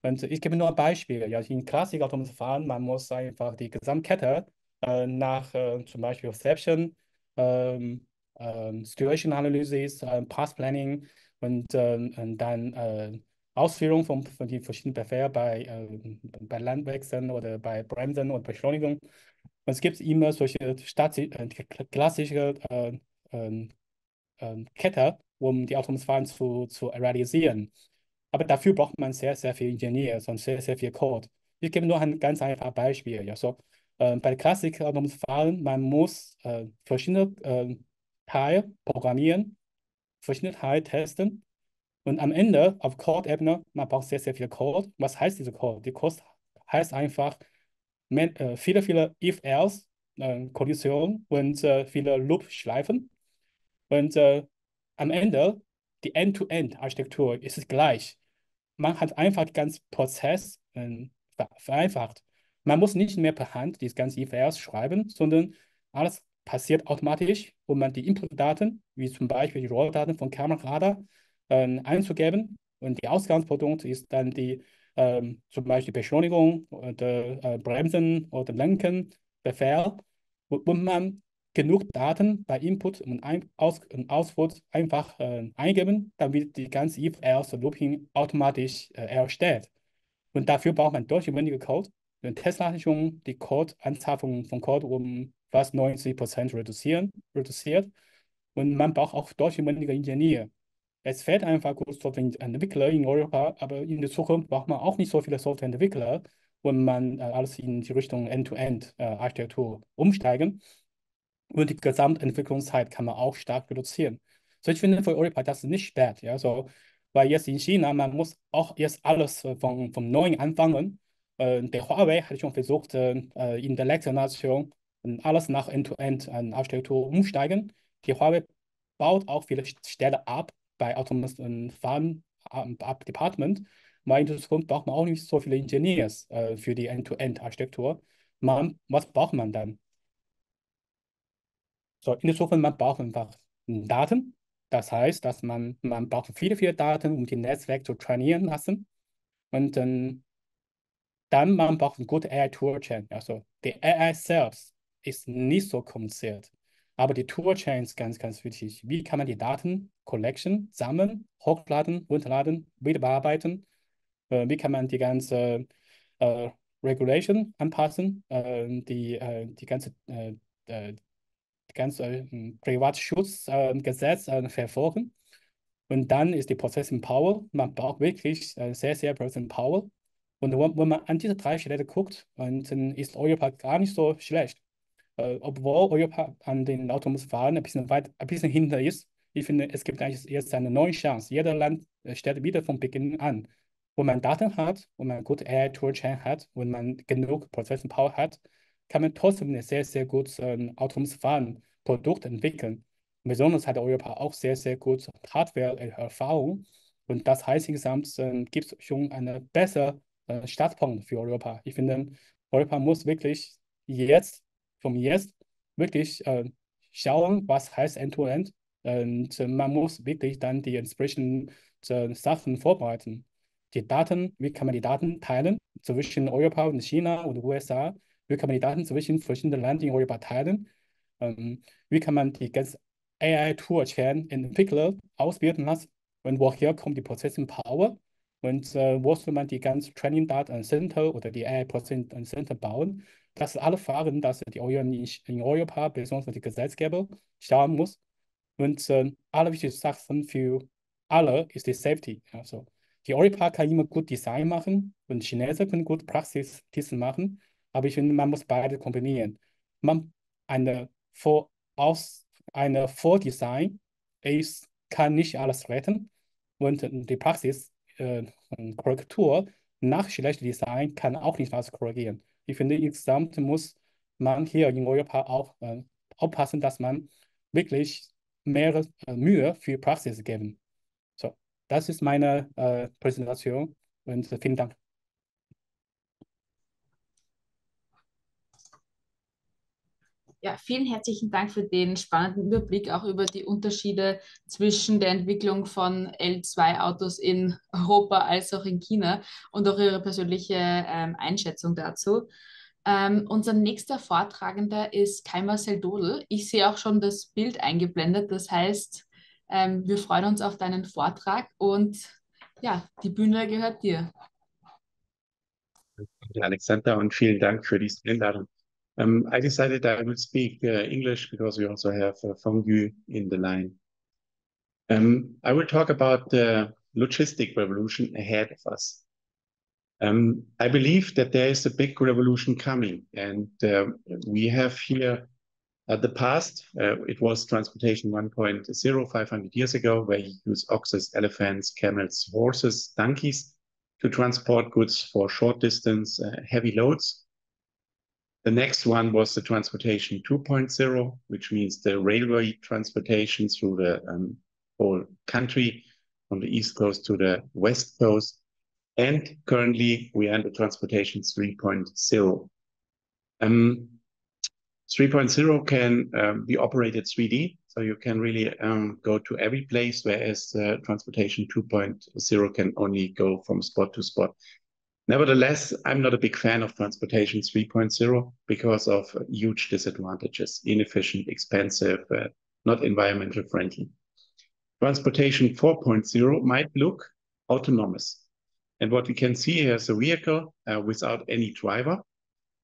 Und ich gebe nur ein Beispiel. Ja, in klassischen autonomes Fahren, man muss einfach die Gesamtkette nach zum Beispiel Perception, ähm, Situation Analysis, Path Planning und dann Ausführung von den verschiedenen Befehlen bei Landwechseln oder bei Bremsen und Beschleunigung. Und es gibt immer solche klassische Kette, um die autonomes Fahren zu realisieren. Aber dafür braucht man sehr, sehr viel Ingenieure und sehr, sehr viel Code. Ich gebe nur ein ganz einfaches Beispiel. Ja, so, bei der Klassik autonomes Fahren, man muss verschiedene Teile programmieren, verschiedene Teile testen und am Ende auf Code-Ebene, man braucht sehr, sehr viel Code. Was heißt dieser Code? Die Code heißt einfach viele, viele If-Else-Konditionen und viele Loop-Schleifen. Und am Ende, die End-to-End-Architektur ist es gleich. Man hat einfach den ganzen Prozess vereinfacht. Man muss nicht mehr per Hand die ganzen IFRs schreiben, sondern alles passiert automatisch, um man die Inputdaten, wie zum Beispiel die Rolldaten von Kameraradar, einzugeben. Und die Ausgangsprodukt ist dann die zum Beispiel Beschleunigung oder Bremsen oder Lenken, Befehl, wo man genug Daten bei Input und Output einfach eingeben, dann wird die ganze If-Else-Looping automatisch erstellt. Und dafür braucht man durchwendige Code. Und Tesla hat schon die Anzahl von Code um fast 90% reduziert. Und man braucht auch durchwendige Ingenieure. Es fehlt einfach gut Softwareentwickler in Europa, aber in der Zukunft braucht man auch nicht so viele Softwareentwickler, wenn man alles in die Richtung End-to-End-Architektur umsteigen. Und die Gesamtentwicklungszeit kann man auch stark reduzieren. So, ich finde für Europa das ist nicht spät. Ja, so, weil jetzt in China, man muss auch jetzt alles vom Neuen anfangen. Der Huawei hat schon versucht, in der letzten Generation alles nach End-to-End Architektur umsteigen. Die Huawei baut auch viele Stellen ab bei autonomes Fahren ab Department, weil in der Zukunft braucht man auch nicht so viele Engineers für die End-to-End-Architektur. Was braucht man dann? So, in der Zukunft, man braucht einfach Daten. Das heißt, dass man braucht viele, viele Daten, um die Netzwerke zu trainieren lassen. Und dann man braucht eine gute AI-Toolchain. Also die AI selbst ist nicht so kompliziert. Aber die Toolchain ist ganz, ganz wichtig. Wie kann man die Daten collection, sammeln, hochladen, runterladen, wieder bearbeiten? Wie kann man die ganze Regulation anpassen, die ganze Privatschutzgesetz verfolgen. Und dann ist die Processing Power. Man braucht wirklich sehr, sehr Processing Power. Und wenn man an diese drei Städte guckt, dann ist Europa gar nicht so schlecht. Obwohl Europa an den autonomen Fahren ein bisschen hinter ist. Ich finde, es gibt eigentlich jetzt eine neue Chance. Jeder Land stellt wieder von Beginn an. Wo man Daten hat, wo man gute AI-Toolchain hat, wo man genug Processing Power hat, kann man trotzdem ein sehr, sehr gutes autonomes Fahren-Produkt entwickeln. Besonders hat Europa auch sehr, sehr gute Hardware-Erfahrung. Und das heißt, insgesamt gibt es schon einen besseren Startpunkt für Europa. Ich finde, Europa muss wirklich jetzt vom Jetzt wirklich schauen, was heißt End-to-End. Und man muss wirklich dann die entsprechenden Sachen vorbereiten. Die Daten, wie kann man die Daten teilen zwischen Europa und China und USA? Wie kann man die Daten zwischen verschiedenen Ländern in Europa teilen? Wie kann man die ganze AI-Toolchain Entwickler ausbilden lassen? Und woher kommt die Processing Power? Und wo soll man die ganze Training Data Center oder die AI Processing Center bauen? Das sind alle Fragen, dass die Union in Europa, besonders die Gesetzgeber, schauen muss. Und allerwichtigste Sachen für alle ist die Safety. Also die Europa kann immer gut Design machen und Chinesen können gut Praxis machen, aber ich finde, man muss beide kombinieren. Man, eine, eine Vordesign kann nicht alles retten und die Praxis und Korrektur nach schlechtem Design kann auch nicht alles korrigieren. Ich finde, insgesamt muss man hier in Europa auch aufpassen, dass man wirklich mehr Mühe für Praxis geben. So, das ist meine Präsentation und vielen Dank. Ja, vielen herzlichen Dank für den spannenden Überblick auch über die Unterschiede zwischen der Entwicklung von L2-Autos in Europa als auch in China und auch Ihre persönliche Einschätzung dazu. Unser nächster Vortragender ist Kai Marcel Dodel. Ich sehe auch schon das Bild eingeblendet. Das heißt, wir freuen uns auf deinen Vortrag und ja, die Bühne gehört dir. Danke, Alexander, und vielen Dank für diese Einladung. I decided I will speak English because we also have Fengyu in the line. I will talk about the logistic revolution ahead of us. I believe that there is a big revolution coming, and we have here the past. It was transportation 1.0 500 years ago, where you use oxes, elephants, camels, horses, donkeys to transport goods for short distance, heavy loads. The next one was the transportation 2.0, which means the railway transportation through the whole country, from the East Coast to the West Coast. And currently we are in the transportation 3.0. 3.0 can be operated 3D, so you can really go to every place, whereas transportation 2.0 can only go from spot to spot. Nevertheless, I'm not a big fan of transportation 3.0 because of huge disadvantages: inefficient, expensive, not environmental friendly. Transportation 4.0 might look autonomous. And what we can see here is a vehicle without any driver,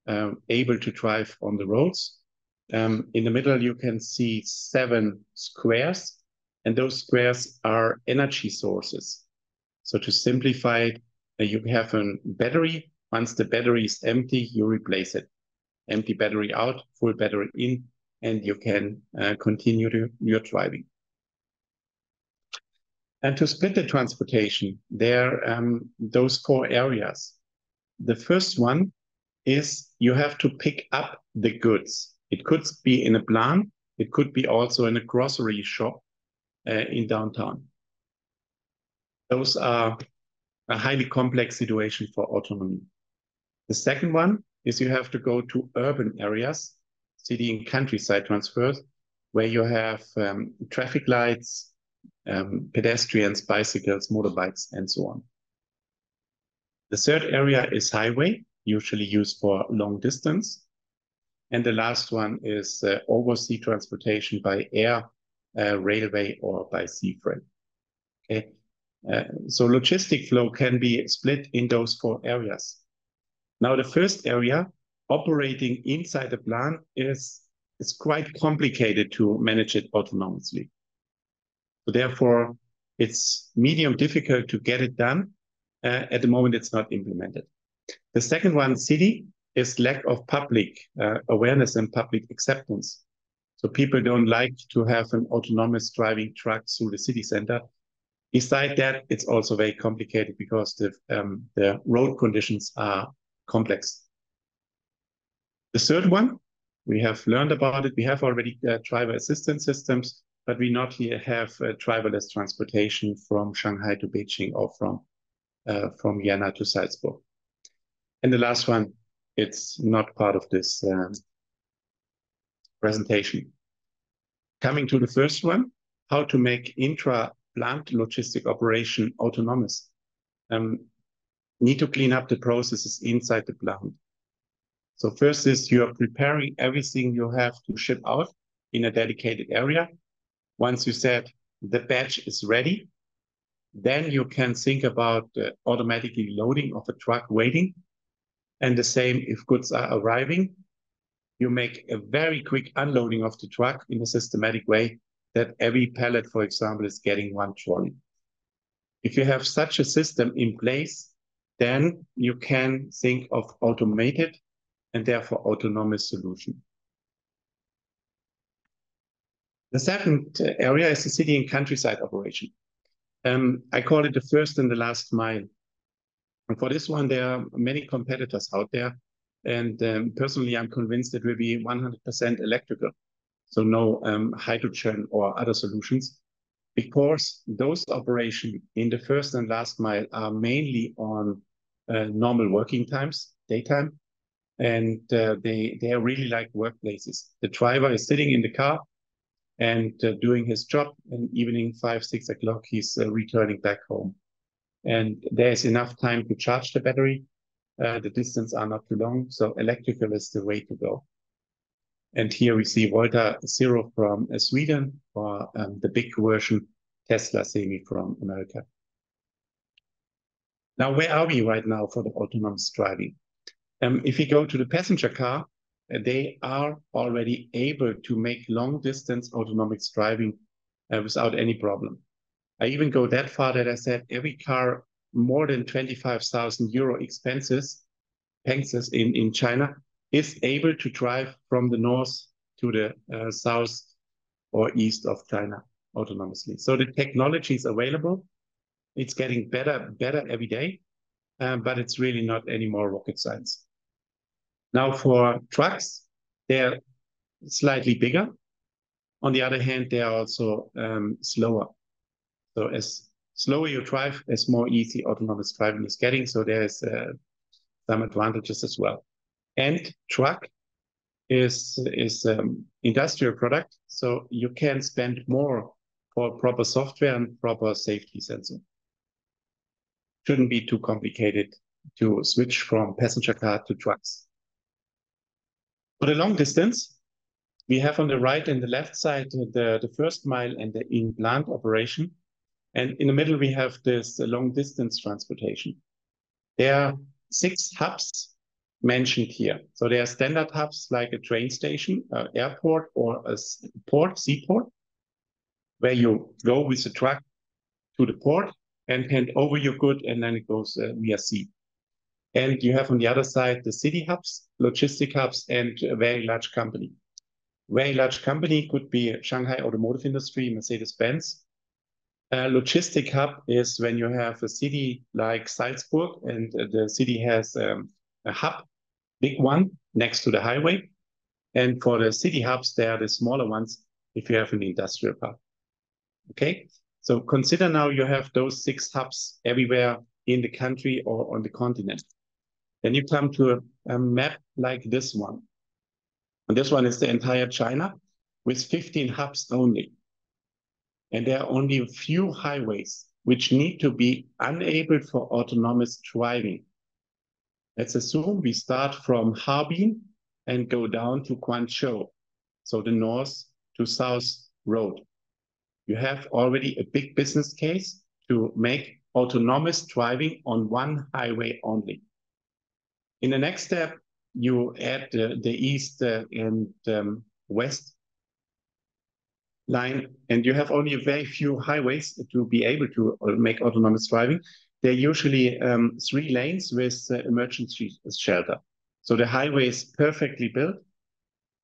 able to drive on the roads. In the middle, you can see 7 squares, and those squares are energy sources. So to simplify it, you have a battery. Once the battery is empty, you replace it. Empty battery out, full battery in, and you can continue your driving. And to split the transportation, there are those 4 areas. The first one is you have to pick up the goods. It could be in a plant. It could be also in a grocery shop in downtown. Those are a highly complex situation for autonomy. The second one is you have to go to urban areas, city and countryside transfers, where you have traffic lights, pedestrians, bicycles, motorbikes, and so on. The third area is highway, usually used for long distance. And the last one is overseas transportation by air, railway, or by sea freight. Okay. So logistic flow can be split in those 4 areas. Now, the first area, operating inside the plant, is quite complicated to manage it autonomously. So therefore, it's medium difficult to get it done. At the moment, it's not implemented. The second one, city, is lack of public awareness and public acceptance. So people don't like to have an autonomous driving truck through the city center. Besides that, it's also very complicated because the road conditions are complex. The third one, we have learned about it. We have already driver assistance systems, but we not here have driverless transportation from Shanghai to Beijing or from Vienna to Salzburg. And the last one, it's not part of this presentation. Coming to the first one, how to make intra-plant logistic operation autonomous. Need to clean up the processes inside the plant. So first is you are preparing everything you have to ship out in a dedicated area. Once you said the batch is ready, then you can think about automatically loading of a truck waiting. And the same if goods are arriving, you make a very quick unloading of the truck in a systematic way that every pallet, for example, is getting 1 trolley. If you have such a system in place, then you can think of automated and therefore autonomous solution. The second area is the city and countryside operation. I call it the first and the last mile. And for this one, there are many competitors out there. And personally, I'm convinced it will be 100% electrical. So no hydrogen or other solutions, because those operations in the first and last mile are mainly on normal working times, daytime. and they are really like workplaces. The driver is sitting in the car and doing his job, and evening 5, 6 o'clock, he's returning back home. And there's enough time to charge the battery. The distance are not too long, so electrical is the way to go. And here we see Volta Zero from Sweden, or the big version Tesla Semi from America. Now, where are we right now for the autonomous driving? If you go to the passenger car, they are already able to make long-distance autonomous driving without any problem. I even go that far that I said every car more than 25,000 euro expenses in China is able to drive from the north to the south or east of China autonomously. So the technology is available. It's getting better every day, but it's really not anymore rocket science. Now for trucks, they're slightly bigger. On the other hand, they are also slower. So as slower you drive, as more easy autonomous driving is getting. So there's some advantages as well. And truck is industrial product, so you can spend more for proper software and proper safety sensor. Shouldn't be too complicated to switch from passenger car to trucks. For the long distance, we have on the right and the left side the first mile and the in-plant operation. And in the middle, we have this long distance transportation. There are 6 hubs mentioned here. So there are standard hubs like a train station, airport, or a seaport, where you go with the truck to the port and hand over your good, and then it goes via sea. And you have on the other side the city hubs, logistic hubs, and a very large company. Very large company could be Shanghai automotive industry, Mercedes-Benz. Logistic hub is when you have a city like Salzburg, and the city has a hub, big one, next to the highway. And for the city hubs, they are the smaller ones if you have an industrial park. Okay, so consider now you have those 6 hubs everywhere in the country or on the continent. Then you come to a map like this one. And this one is the entire China with 15 hubs only. And there are only a few highways which need to be enabled for autonomous driving. Let's assume we start from Harbin and go down to Guangzhou, so the north to south road. You have already a big business case to make autonomous driving on one highway only. In the next step, you add the east and west line, and you have only a very few highways to be able to make autonomous driving. They're usually 3 lanes with emergency shelter. So the highway is perfectly built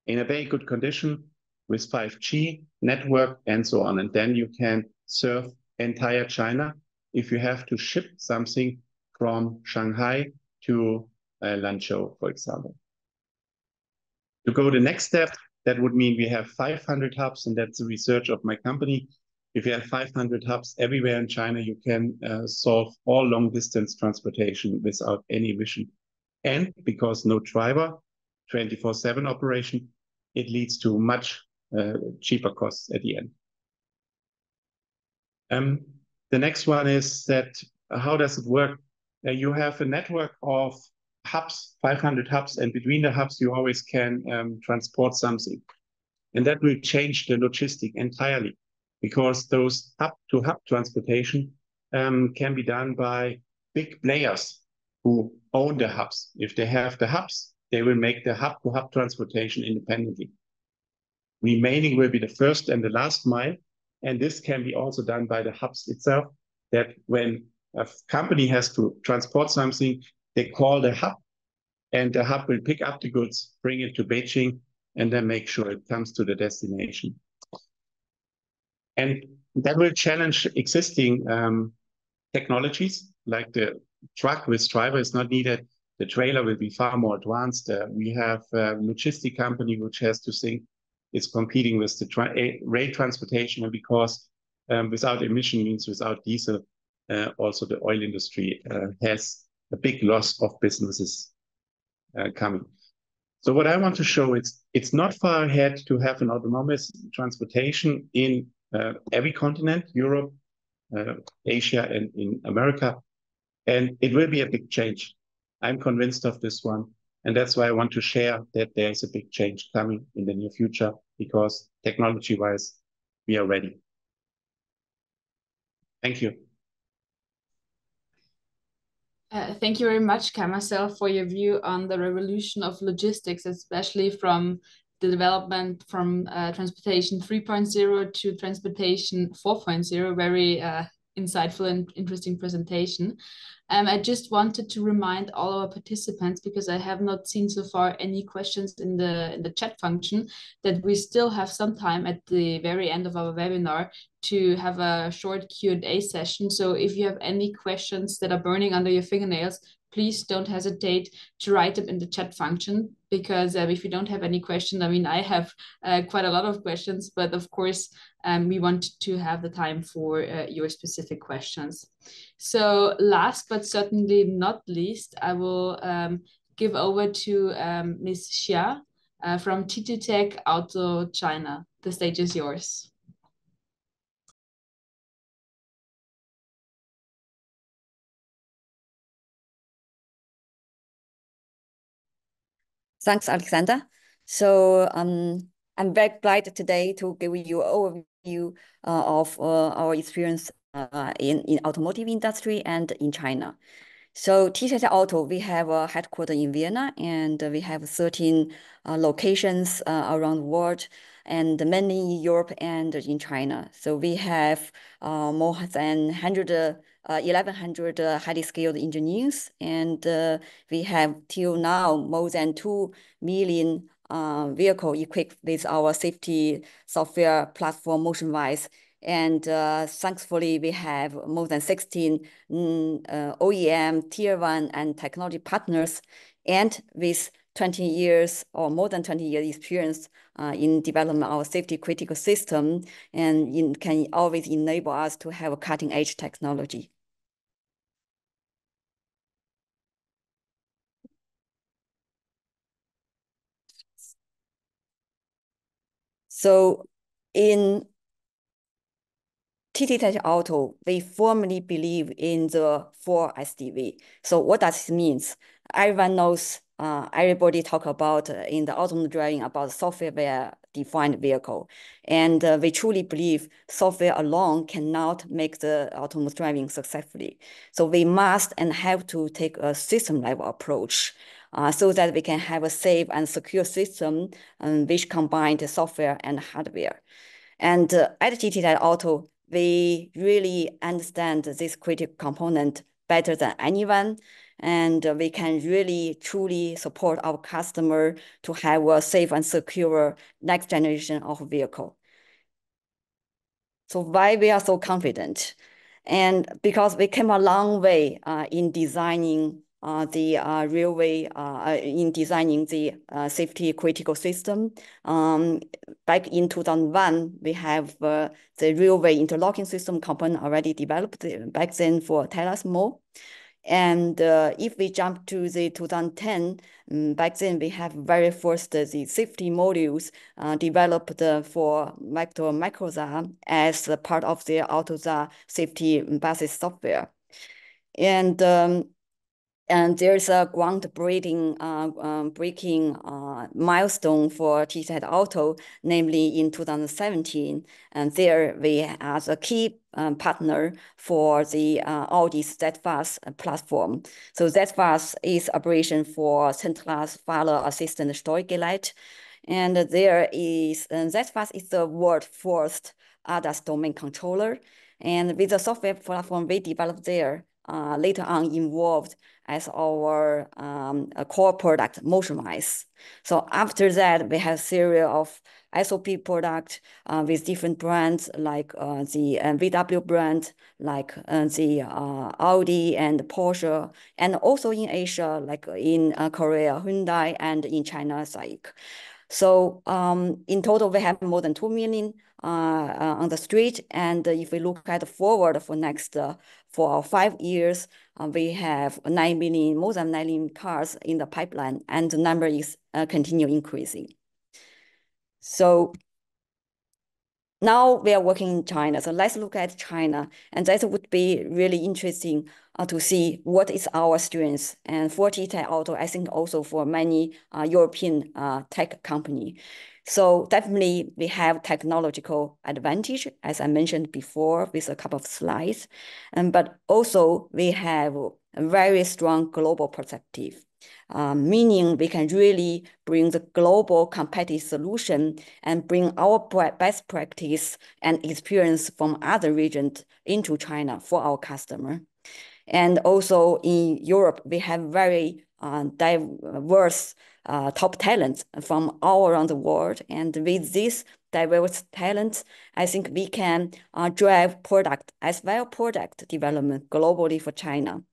in a very good condition with 5G network and so on. And then you can serve entire China if you have to ship something from Shanghai to Lanzhou, for example. To go the next step, that would mean we have 500 hubs, and that's the research of my company. If you have 500 hubs everywhere in China, you can solve all long-distance transportation without any emission. And because no driver, 24/7 operation, it leads to much cheaper costs at the end. The next one is that how does it work? You have a network of hubs, 500 hubs, and between the hubs, you always can transport something. And that will change the logistic entirely, because those hub-to-hub transportation can be done by big players who own the hubs. If they have the hubs, they will make the hub-to-hub transportation independently. Remaining will be the first and the last mile, and this can be also done by the hubs itself, that when a company has to transport something, they call the hub, and the hub will pick up the goods, bring it to Beijing, and then make sure it comes to the destination. And that will challenge existing technologies, like the truck with driver is not needed. The trailer will be far more advanced. We have a logistic company which has to think it's competing with the rail transportation, and because without emission means without diesel, also the oil industry has a big loss of businesses coming. So what I want to show is it's not far ahead to have an autonomous transportation in every continent, Europe, Asia, and in America. And it will be a big change. I'm convinced of this one. And that's why I want to share that there's a big change coming in the near future, because technology-wise, we are ready. Thank you. Thank you very much, Marcel, for your view on the revolution of logistics, especially from the development from transportation 3.0 to transportation 4.0. Very insightful and interesting presentation. I just wanted to remind all our participants, because I have not seen so far any questions in the chat function, that we still have some time at the very end of our webinar to have a short Q&A session. So if you have any questions that are burning under your fingernails, please don't hesitate to write them in the chat function, because if you don't have any questions, I mean, I have quite a lot of questions, but of course, we want to have the time for your specific questions. So last but certainly not least, I will give over to Ms. Xia from TT Tech Auto China. The stage is yours. Thanks, Alexander. So I'm very glad today to give you an overview of our experience in automotive industry and in China. So TT Auto, we have a headquarters in Vienna, and we have 13 locations around the world, and many in Europe and in China. So we have more than 1,100 highly skilled engineers, and we have till now more than 2 million vehicles equipped with our safety software platform MotionWise. And thankfully, we have more than 16 OEM, Tier 1, and technology partners, and with 20 years or more than 20 years experience in development of our safety critical system, and can always enable us to have a cutting-edge technology. So in TT Auto, we firmly believe in the 4 SDV. So what does it mean? Everyone knows, everybody talk about in the autonomous driving about software-defined vehicle. And we truly believe software alone cannot make the autonomous driving successfully. So we must and have to take a system-level approach so that we can have a safe and secure system which combines the software and hardware. And at TT Auto, we really understand this critical component better than anyone, and we can really truly support our customer to have a safe and secure next generation of vehicle. So why we are so confident? And because we came a long way in designing the railway, in designing the safety critical system. Back in 2001, we have the railway interlocking system component already developed back then for Thales Mo. And if we jump to the 2010, back then we have very first the safety modules developed for Microza as part of the AutoZa safety basis software. And there's a groundbreaking breaking milestone for TT Auto, namely in 2017. And there we are a key partner for the Audi Steadfast platform. So Steadfast is operation for centralized file assistant Steuergerät. And there is, Steadfast is the world first ADAS domain controller. And with the software platform we developed there, later on involved as our core product, MotionWise. So after that, we have a series of SOP products with different brands like the VW brand, like the Audi and Porsche, and also in Asia, like in Korea, Hyundai, and in China, SAIC. So in total, we have more than 2 million on the street. And if we look at forward for next for our 5 years, we have 9 million, more than 9 million cars in the pipeline, and the number is continue increasing. So now we are working in China. So let's look at China, and that would be really interesting to see what is our strengths. And for TTech Auto, I think also for many European tech company. So definitely we have technological advantage, as I mentioned before, with a couple of slides. But also we have a very strong global perspective. Meaning we can really bring the global competitive solution and bring our best practice and experience from other regions into China for our customer. And also in Europe, we have very diverse top talents from all around the world. And with this diverse talents, I think we can drive product as well product development globally for China.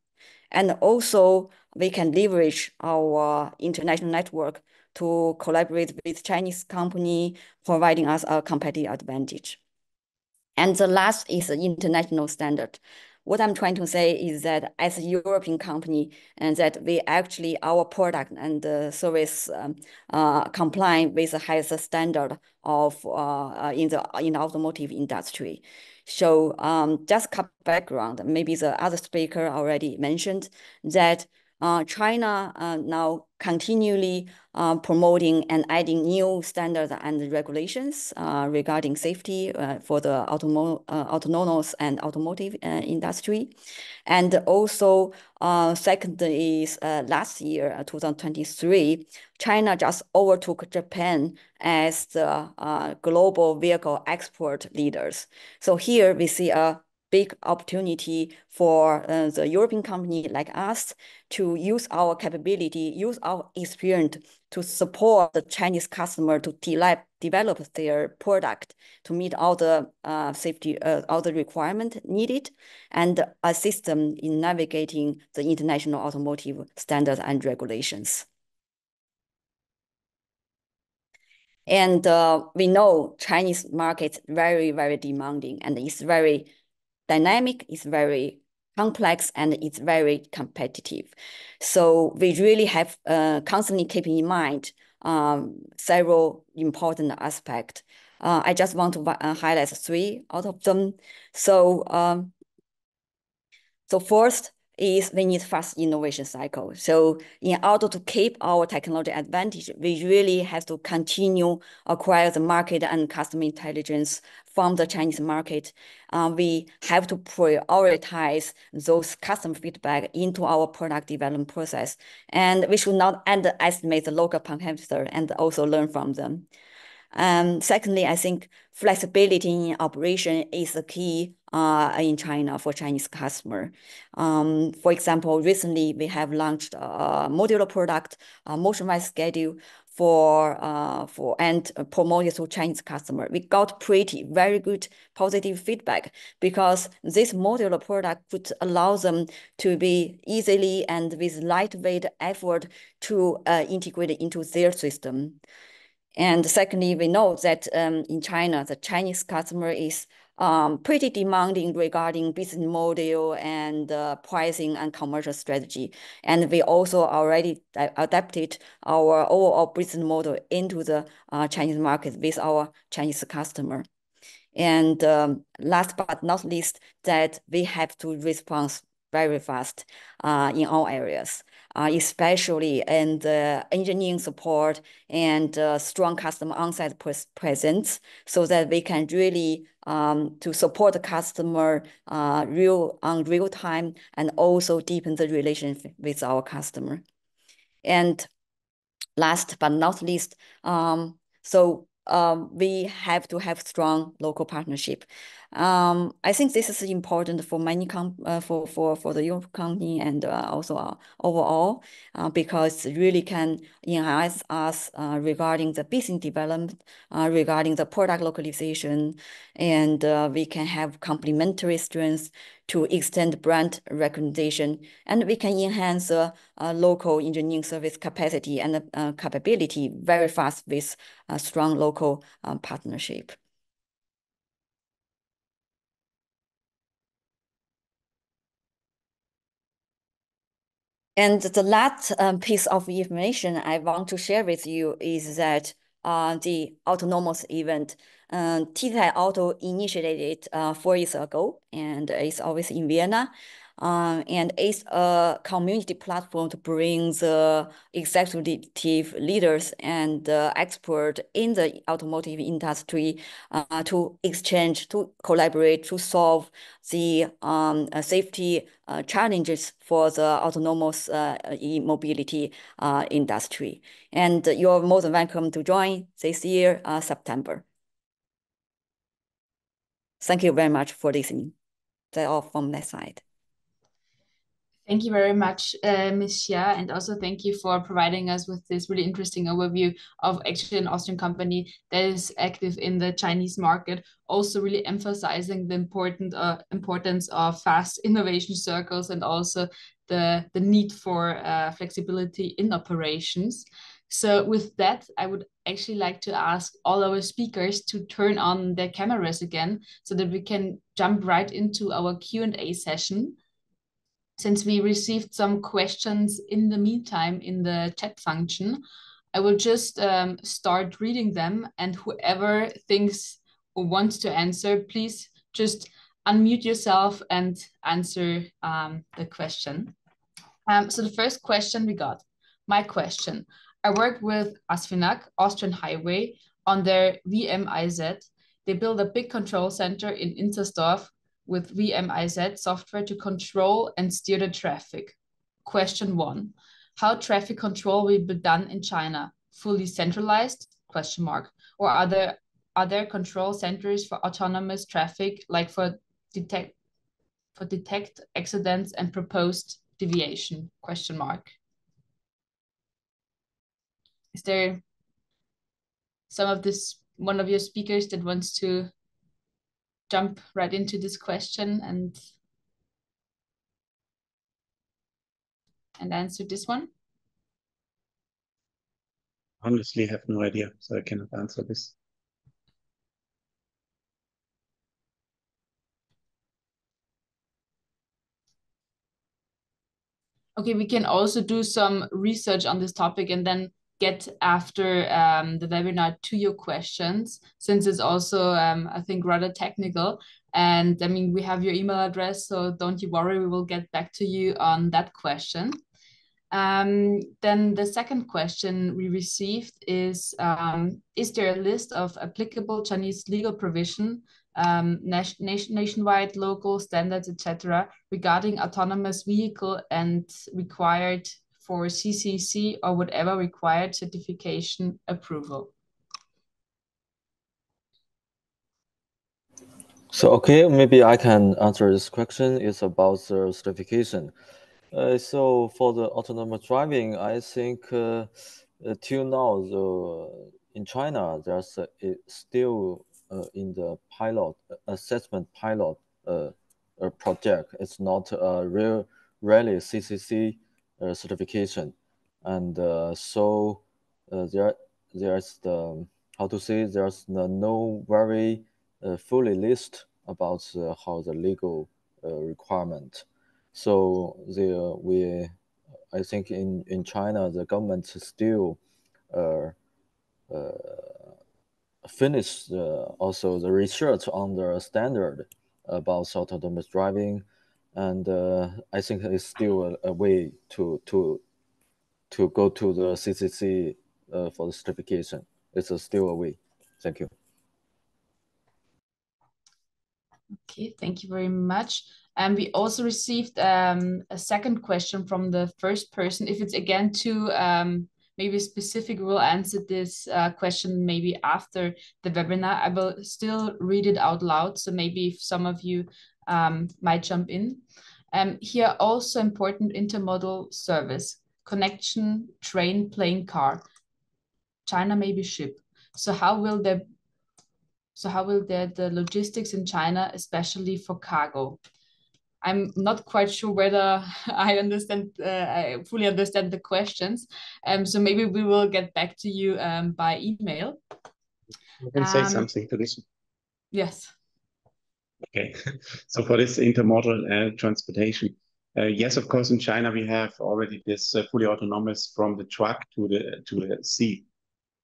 And also we can leverage our international network to collaborate with Chinese company, providing us a competitive advantage. And the last is the international standard. What I'm trying to say is that as a European company, and that we actually, our product and service comply with the highest standard of in the automotive industry. So just a background, maybe the other speaker already mentioned that China now continually promoting and adding new standards and regulations regarding safety for the autonomous and automotive industry. And also, second is last year, 2023, China just overtook Japan as the global vehicle export leaders. So here we see a big opportunity for the European company like us to use our capability, use our experience to support the Chinese customer to develop their product to meet all the safety, all the requirements needed, and assist them in navigating the international automotive standards and regulations. And we know Chinese market very, very demanding, and it's very dynamic, it's very complex, and it's very competitive. So we really have constantly keeping in mind several important aspects. I just want to highlight 3 out of them. So, so first is we need fast innovation cycle. So in order to keep our technology advantage, we really have to continue acquire the market and customer intelligence from the Chinese market. We have to prioritize those customer feedback into our product development process. And we should not underestimate the local competitor and also learn from them. Secondly, I think flexibility in operation is a key in China for Chinese customer. For example, recently we have launched a modular product, motion-wise schedule and promoted to Chinese customer. We got very good positive feedback because this modular product would allow them to be easily and with lightweight effort to integrate it into their system. And secondly, we know that in China, the Chinese customer is pretty demanding regarding business model and pricing and commercial strategy. And we also already adapted our overall business model into the Chinese market with our Chinese customer. And last but not least, that we have to respond very fast in all areas. Especially in the engineering support and strong customer on-site presence, so that we can really to support the customer real time and also deepen the relationship with our customer. And last but not least, we have to have strong local partnership. I think this is important for many for the Europe company and also overall because it really can enhance us regarding the business development, regarding the product localization, and we can have complementary strengths to extend brand recognition, and we can enhance local engineering service capacity and capability very fast with a strong local partnership. And the last piece of information I want to share with you is that the autonomous event, TTI Auto initiated it 4 years ago, and it's always in Vienna. And it's a community platform to bring the executive leaders and experts in the automotive industry to exchange, to collaborate, to solve the safety challenges for the autonomous e-mobility industry. And you're more than welcome to join this year, September. Thank you very much for listening. That's all from my side. Thank you very much, Ms. Xia, and also thank you for providing us with this really interesting overview of actually an Austrian company that is active in the Chinese market, also really emphasizing the importance of fast innovation circles and also the need for flexibility in operations. So with that, I would actually like to ask all our speakers to turn on their cameras again so that we can jump right into our Q&A session. Since we received some questions in the meantime in the chat function, I will just start reading them, and whoever thinks or wants to answer, please just unmute yourself and answer the question. So the first question we got, my question. I work with Asfinag, Austrian Highway, on their WMIZ. They build a big control center in Intersdorf with WMIZ software to control and steer the traffic. Question 1. How traffic control will be done in China? Fully centralized? Question mark. Or are there control centers for autonomous traffic, like for detect accidents and proposed deviation? Question mark. Is there one of your speakers that wants to jump right into this question and answer this one? Honestly, I have no idea, so I cannot answer this. Okay, we can also do some research on this topic and then get after the webinar to your questions, since it's also, I think, rather technical. And I mean, we have your email address, so don't you worry, we will get back to you on that question. Then the second question we received is there a list of applicable Chinese legal provision, nationwide, local standards, etc., regarding autonomous vehicle and required for CCC or whatever required certification approval? So, okay, maybe I can answer this question. It's about the certification. So for the autonomous driving, I think till now, in China, there's still in the pilot assessment pilot project. It's not really CCC certification, and so there's the there's no very fully list about how the legal requirement. So I think in China, the government still finish also the research on the standard about autonomous driving, and I think it's still a way to go to the CCC for the certification. It's still a way. Thank you. Okay, thank you very much. And we also received a second question from the first person. If it's again too maybe specific, we'll answer this question maybe after the webinar. I will still read it out loud, so maybe if some of you might jump in. Here also important intermodal service, connection, train, plane, car. China maybe ship. So how will the logistics in China, especially for cargo? I'm not quite sure whether I fully understand the questions. So maybe we will get back to you by email. I can say something to this. Yes. Okay. So for this intermodal transportation, Yes, of course, in China we have already this fully autonomous from the truck to the sea,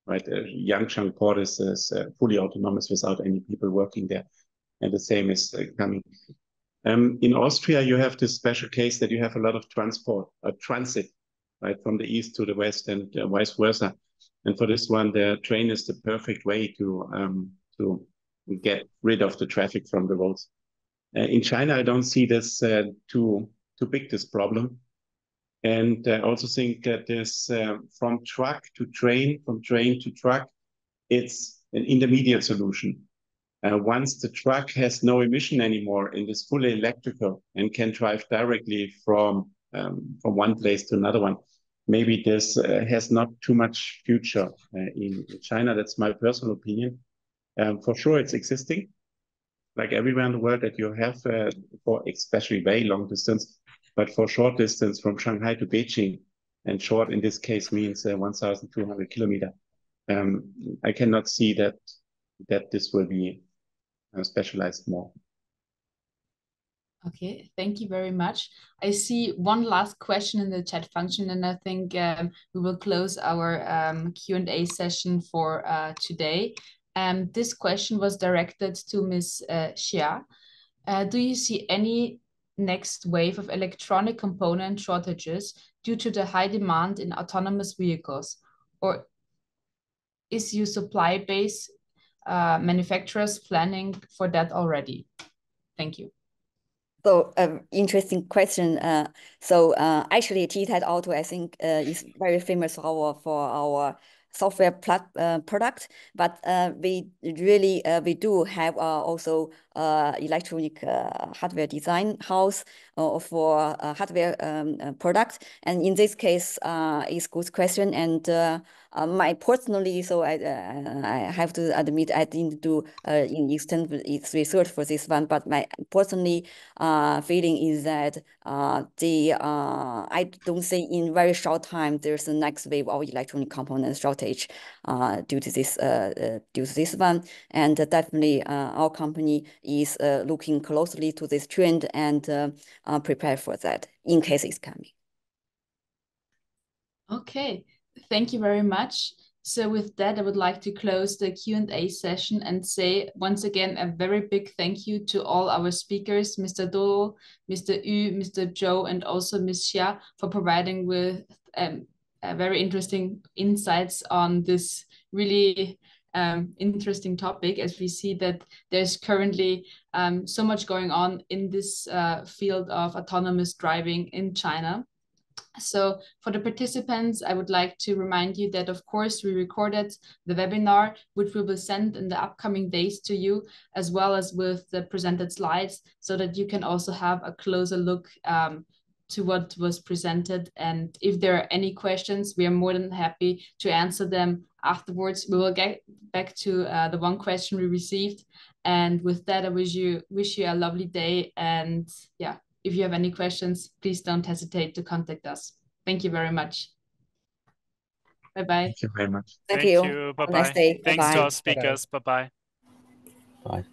right? Yangshan port is fully autonomous without any people working there, and the same is coming. In Austria, you have this special case that you have a lot of transit, right, from the east to the west and vice versa. And for this one, the train is the perfect way to get rid of the traffic from the roads. In China, I don't see this too big, this problem. And I also think that this from truck to train, from train to truck, it's an intermediate solution. Once the truck has no emission anymore and is fully electrical and can drive directly from one place to another one, maybe this has not too much future in China. That's my personal opinion. For sure, it's existing, like everywhere in the world that you have for especially very long distance, but for short distance from Shanghai to Beijing, and short in this case means 1,200 kilometers. I cannot see that this will be specialized more. Okay, thank you very much. I see one last question in the chat function, and I think we will close our Q&A session for today. This question was directed to Ms. Xia. Do you see any next wave of electronic component shortages due to the high demand in autonomous vehicles? Or is your supply base manufacturers planning for that already? Thank you. So interesting question. Actually, TTED Auto, I think, is very famous for our software product, but we do have also electronic hardware design house for hardware products. And in this case, it's good question. And my personally, so I have to admit I didn't do in extensive research for this one, but my personally feeling is that I don't think in very short time there's a next wave of electronic component shortage due to this one. And definitely our company is looking closely to this trend and prepare for that in case it's coming. Okay, thank you very much. So with that, I would like to close the Q&A session and say once again a very big thank you to all our speakers, Mr. Do, Mr. Yu, Mr. Zhou, and also Ms. Xia for providing with very interesting insights on this really interesting topic, as we see that there's currently so much going on in this field of autonomous driving in China. So for the participants, I would like to remind you that, of course, we recorded the webinar, which we will send in the upcoming days to you, as well as with the presented slides, so that you can also have a closer look to what was presented. And if there are any questions, we are more than happy to answer them afterwards. We will get back to the one question we received. And with that, I wish you a lovely day. And yeah, if you have any questions, please don't hesitate to contact us. Thank you very much. Bye-bye. Thank you very much. Thank you. Bye-bye. Have a nice day. Thanks Bye-bye. to our speakers. Bye-bye. Bye.